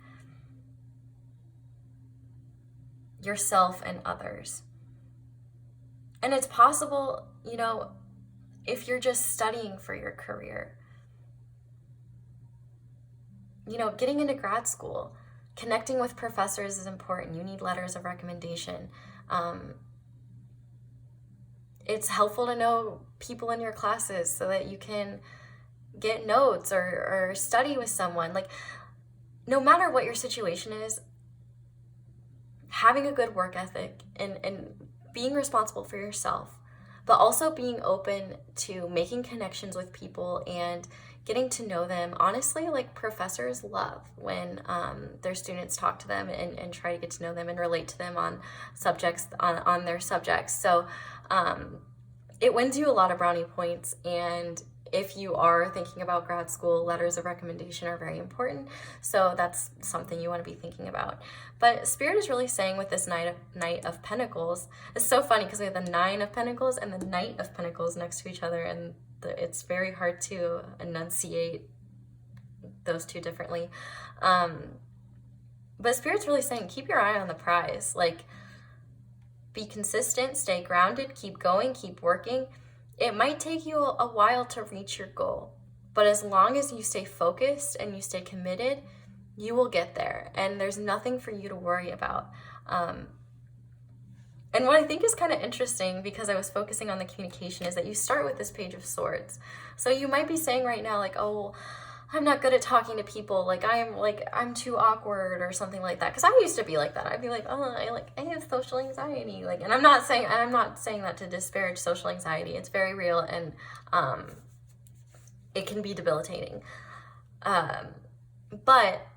yourself and others. And it's possible, you know, if you're just studying for your career, you know, getting into grad school, connecting with professors is important. You need letters of recommendation. It's helpful to know people in your classes so that you can get notes or study with someone. Like, no matter what your situation is, having a good work ethic and being responsible for yourself, but also being open to making connections with people and getting to know them. Honestly, like, professors love when their students talk to them and try to get to know them and relate to them on subjects, on their subjects. So it wins you a lot of brownie points, and if you are thinking about grad school, letters of recommendation are very important. So that's something you want to be thinking about. But Spirit is really saying with this Knight of Pentacles, it's so funny because we have the Nine of Pentacles and the Knight of Pentacles next to each other, and it's very hard to enunciate those two differently. But Spirit's really saying, keep your eye on the prize. Like, be consistent, stay grounded, keep going, keep working. It might take you a while to reach your goal, but as long as you stay focused and you stay committed, you will get there, and there's nothing for you to worry about. And what I think is kind of interesting, because I was focusing on the communication, is that you start with this Page of Swords. So you might be saying right now, like, oh, I'm not good at talking to people, I'm too awkward or something like that. Because I used to be like that. I'd be like, oh, I have social anxiety. And I'm not saying that to disparage social anxiety. It's very real, and it can be debilitating. But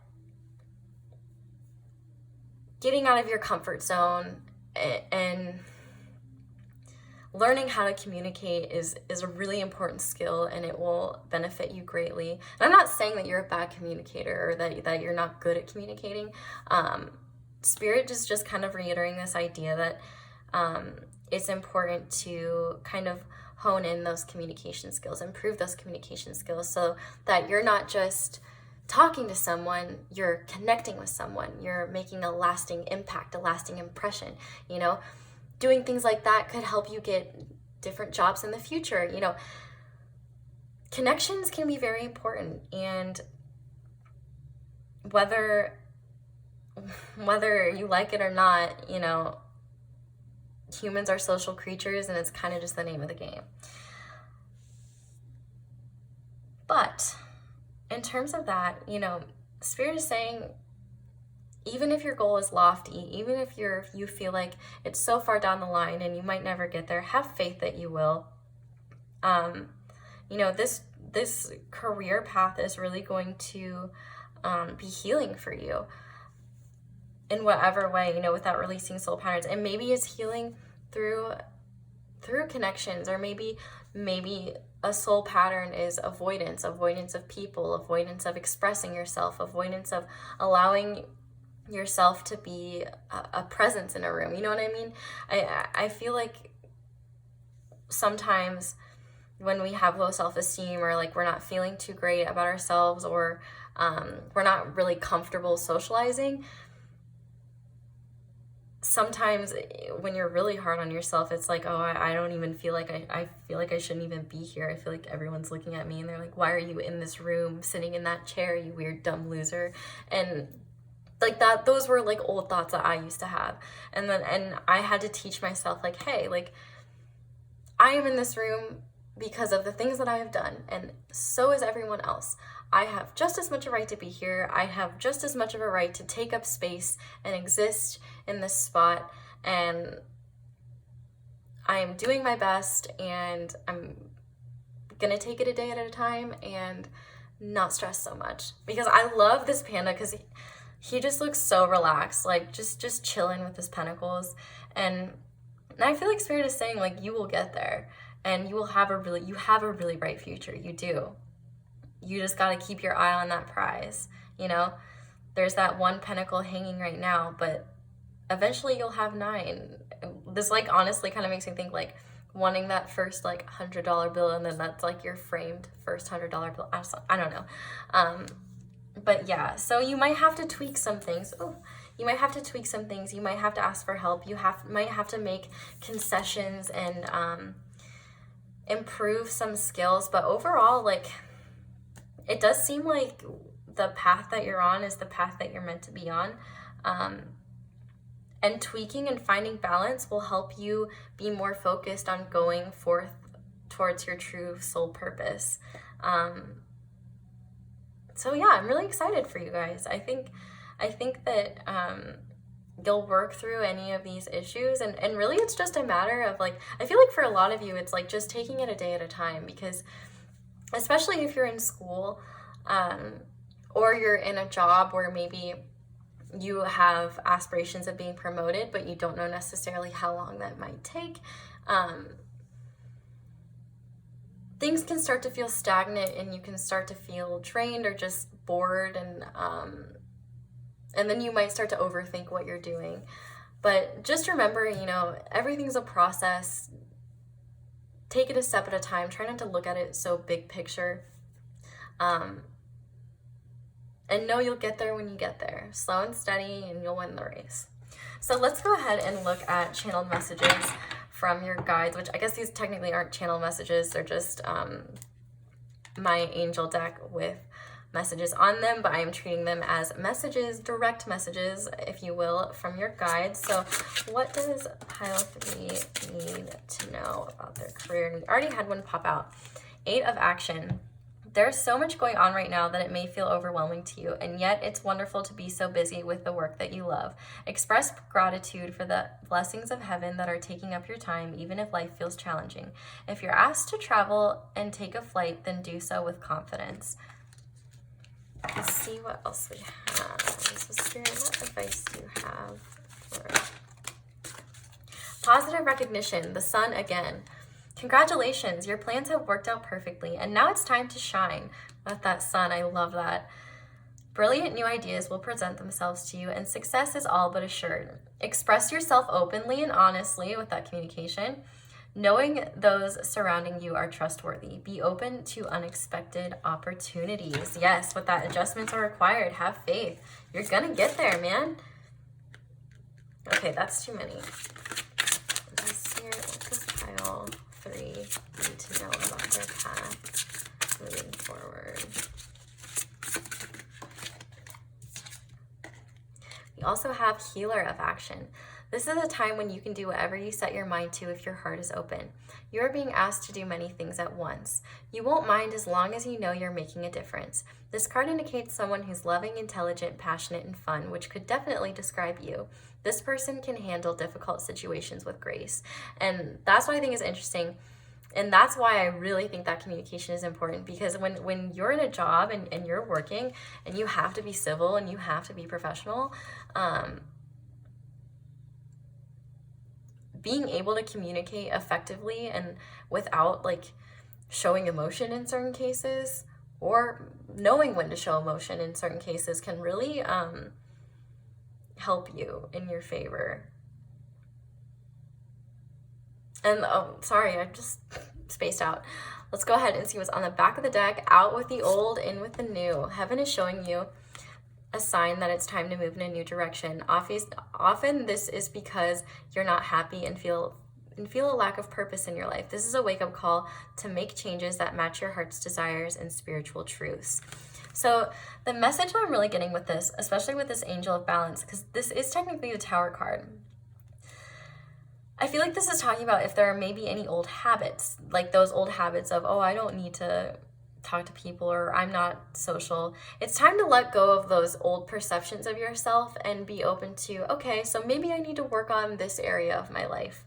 getting out of your comfort zone and learning how to communicate is a really important skill, and it will benefit you greatly. And I'm not saying that you're a bad communicator or that you're not good at communicating. Spirit is just kind of reiterating this idea that it's important to kind of hone in those communication skills, improve those communication skills, so that you're not just talking to someone, you're connecting with someone, you're making a lasting impact, a lasting impression. Doing things like that could help you get different jobs in the future. Connections can be very important, and whether you like it or not, humans are social creatures, and it's kind of just the name of the game. But in terms of that, Spirit is saying, even if your goal is lofty, even if you feel like it's so far down the line and you might never get there, have faith that you will. This career path is really going to be healing for you in whatever way, without releasing soul patterns. And maybe it's healing through connections, or maybe a soul pattern is avoidance of people, avoidance of expressing yourself, avoidance of allowing yourself to be a presence in a room. You know what I mean? I feel like sometimes when we have low self-esteem, or like we're not feeling too great about ourselves, or we're not really comfortable socializing, sometimes when you're really hard on yourself, it's like, oh, I don't even feel like I feel like I shouldn't even be here. I feel like everyone's looking at me and they're like, why are you in this room sitting in that chair, you weird dumb loser? And like that, those were like old thoughts that I used to have. And I had to teach myself, like, hey, like, I am in this room because of the things that I have done, and so is everyone else. I have just as much a right to be here. I have just as much of a right to take up space and exist in this spot, and I am doing my best, and I'm gonna take it a day at a time and not stress so much. Because I love this panda, because he just looks so relaxed, like just chilling with his pentacles. And I feel like Spirit is saying, like, you will get there, and you have a really bright future. You do. You just got to keep your eye on that prize. There's that one pentacle hanging right now, but eventually you'll have 9. This, like, honestly kind of makes me think, like, wanting that first, like, $100 bill, and then that's like your framed first $100 bill. I don't know. But yeah, so you might have to tweak some things. You might have to ask for help. You might have to make concessions and improve some skills. But overall, like, it does seem like the path that you're on is the path that you're meant to be on. And tweaking and finding balance will help you be more focused on going forth towards your true soul purpose. So yeah, I'm really excited for you guys. I think that you'll work through any of these issues, and really it's just a matter of, like, I feel like for a lot of you, it's like just taking it a day at a time, because especially if you're in school, or you're in a job where maybe you have aspirations of being promoted, but you don't know necessarily how long that might take. things can start to feel stagnant and you can start to feel drained or just bored, and then you might start to overthink what you're doing. But just remember, you know, everything's a process. Take it a step at a time. Try not to look at it so big picture. And know you'll get there when you get there. Slow and steady, and you'll win the race. So let's go ahead and look at channeled messages from your guides, which I guess these technically aren't channel messages. They're just my angel deck with messages on them, but I am treating them as messages, direct messages, if you will, from your guides. So what does pile 3 need to know about their career? And we already had one pop out. 8 of Action. There's so much going on right now that it may feel overwhelming to you, and yet it's wonderful to be so busy with the work that you love. Express gratitude for the blessings of heaven that are taking up your time, even if life feels challenging. If you're asked to travel and take a flight, then do so with confidence. Let's see what else we have. So Spirit, what advice do you have for positive recognition? The sun again. Congratulations, your plans have worked out perfectly, and now it's time to shine. With that sun, I love that. Brilliant new ideas will present themselves to you, and success is all but assured. Express yourself openly and honestly with that communication, knowing those surrounding you are trustworthy. Be open to unexpected opportunities. Yes, with that, adjustments are required. Have faith. You're gonna get there, man. Okay, that's too many. This here, what does pile 3 need to know about their path moving forward? We also have Healer of Action. This is a time when you can do whatever you set your mind to if your heart is open. You are being asked to do many things at once. You won't mind as long as you know you're making a difference. This card indicates someone who's loving, intelligent, passionate, and fun, which could definitely describe you. This person can handle difficult situations with grace. And that's what I think is interesting. And that's why I really think that communication is important, because when you're in a job and you're working and you have to be civil and you have to be professional, being able to communicate effectively and without like showing emotion in certain cases, or knowing when to show emotion in certain cases, can really help you in your favor. And oh, sorry, I just spaced out. Let's go ahead and see what's on the back of the deck. Out with the old, in with the new. Heaven is showing you a sign that it's time to move in a new direction. Often this is because you're not happy and feel a lack of purpose in your life. This is a wake-up call to make changes that match your heart's desires and spiritual truths. So the message that I'm really getting with this, especially with this Angel of Balance, because this is technically the Tower card, I feel like this is talking about if there are maybe any old habits, like those old habits of, oh, I don't need to talk to people, or I'm not social. It's time to let go of those old perceptions of yourself and be open to, okay, so maybe I need to work on this area of my life.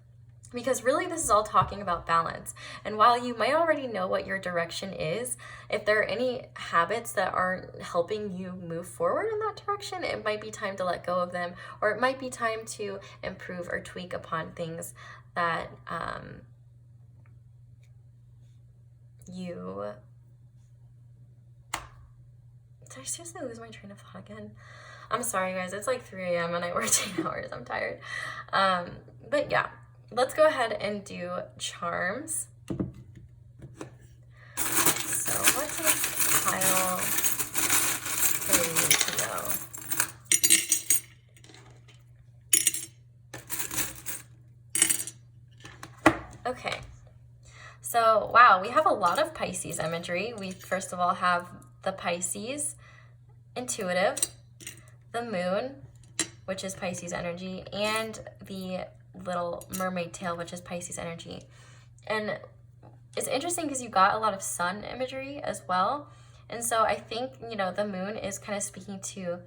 Because really this is all talking about balance. And while you might already know what your direction is, if there are any habits that aren't helping you move forward in that direction, it might be time to let go of them, or it might be time to improve or tweak upon things that you... Did I seriously lose my train of thought again? I'm sorry, guys. It's like 3 a.m. and I worked 8 hours. I'm tired. But yeah, let's go ahead and do charms. So what does pile 3 to know? Okay. So, wow, we have a lot of Pisces imagery. We first of all have the Pisces intuitive, the moon, which is Pisces energy, and the little mermaid tail, which is Pisces energy. And it's interesting because you got a lot of sun imagery as well. And so I think, you know, the moon is kind of speaking to,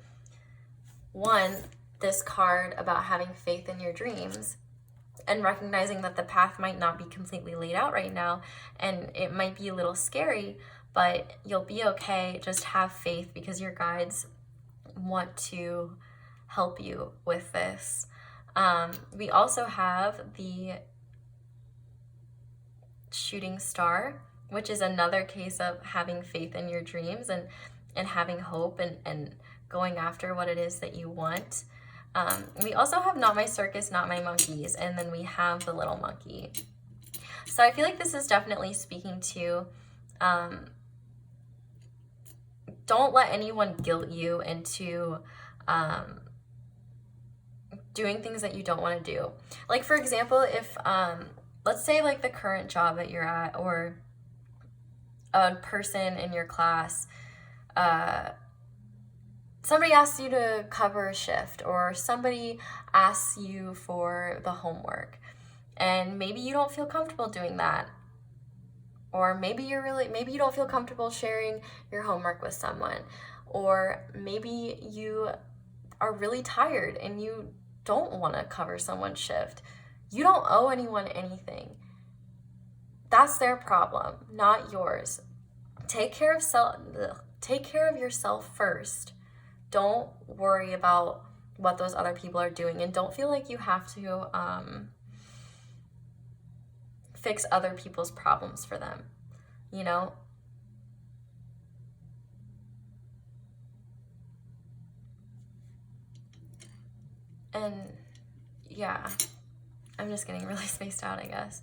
one, this card about having faith in your dreams and recognizing that the path might not be completely laid out right now, and it might be a little scary, but you'll be okay. Just have faith because your guides want to help you with this. We also have the shooting star, which is another case of having faith in your dreams and having hope and going after what it is that you want. We also have not my circus, not my monkeys, and then we have the little monkey. So I feel like this is definitely speaking to, don't let anyone guilt you into doing things that you don't want to do. Like, for example, if, let's say like the current job that you're at, or a person in your class, somebody asks you to cover a shift, or somebody asks you for the homework, and maybe you don't feel comfortable doing that, or maybe you don't feel comfortable sharing your homework with someone, or maybe you are really tired and you don't want to cover someone's shift. You don't owe anyone anything. That's their problem, not yours. Take care of yourself first. Don't worry about what those other people are doing, and don't feel like you have to fix other people's problems for them, you know? And yeah, I'm just getting really spaced out, I guess.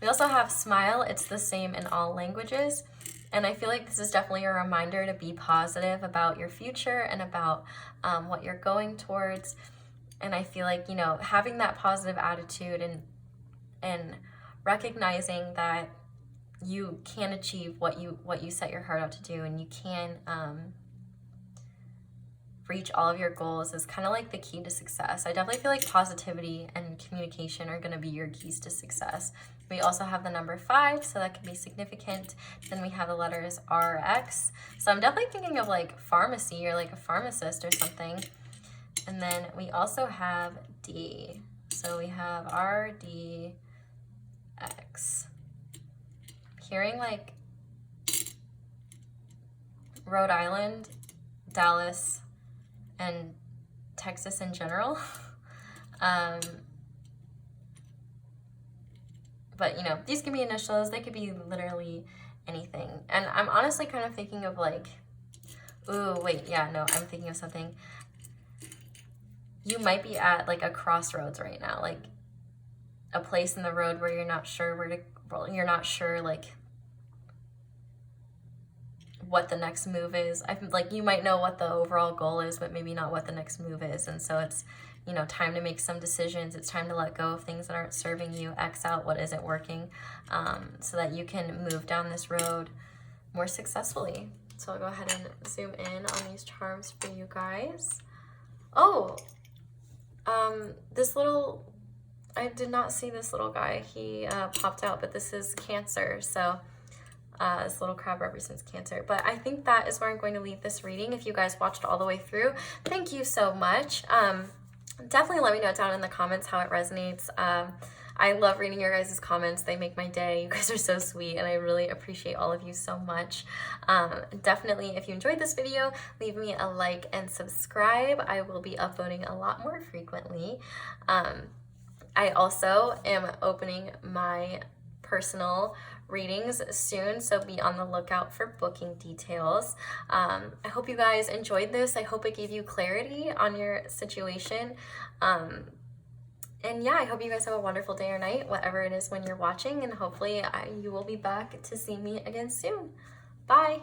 We also have smile. It's the same in all languages. And I feel like this is definitely a reminder to be positive about your future and about what you're going towards. And I feel like, you know, having that positive attitude and recognizing that you can achieve what you set your heart out to do, and you can reach all of your goals, is kind of like the key to success. I definitely feel like positivity and communication are going to be your keys to success. We also have the number 5, so that can be significant. Then we have the letters RX. So I'm definitely thinking of like pharmacy, or like a pharmacist or something. And then we also have D. So we have RDX. Hearing like Rhode Island, Dallas, and Texas in general. But, you know, these can be initials. They could be literally anything. And I'm honestly kind of thinking of like, ooh, wait, yeah, no, I'm thinking of something. You might be at like a crossroads right now, like a place in the road where you're not sure like what the next move is. Like, you might know what the overall goal is, but maybe not what the next move is. And so it's, you know, time to make some decisions. It's time to let go of things that aren't serving you, X out what isn't working, so that you can move down this road more successfully. So I'll go ahead and zoom in on these charms for you guys. Oh, I did not see this little guy. He popped out, but this is Cancer. So this little crab represents Cancer. But I think that is where I'm going to leave this reading. If you guys watched all the way through, thank you so much. Definitely let me know down in the comments how it resonates. I love reading your guys' comments. They make my day. You guys are so sweet, and I really appreciate all of you so much. Definitely, if you enjoyed this video, leave me a like and subscribe. I will be uploading a lot more frequently. I also am opening my personal readings soon, so be on the lookout for booking details. I hope you guys enjoyed this. I hope it gave you clarity on your situation. And yeah, I hope you guys have a wonderful day or night, whatever it is when you're watching, and hopefully you will be back to see me again soon. Bye!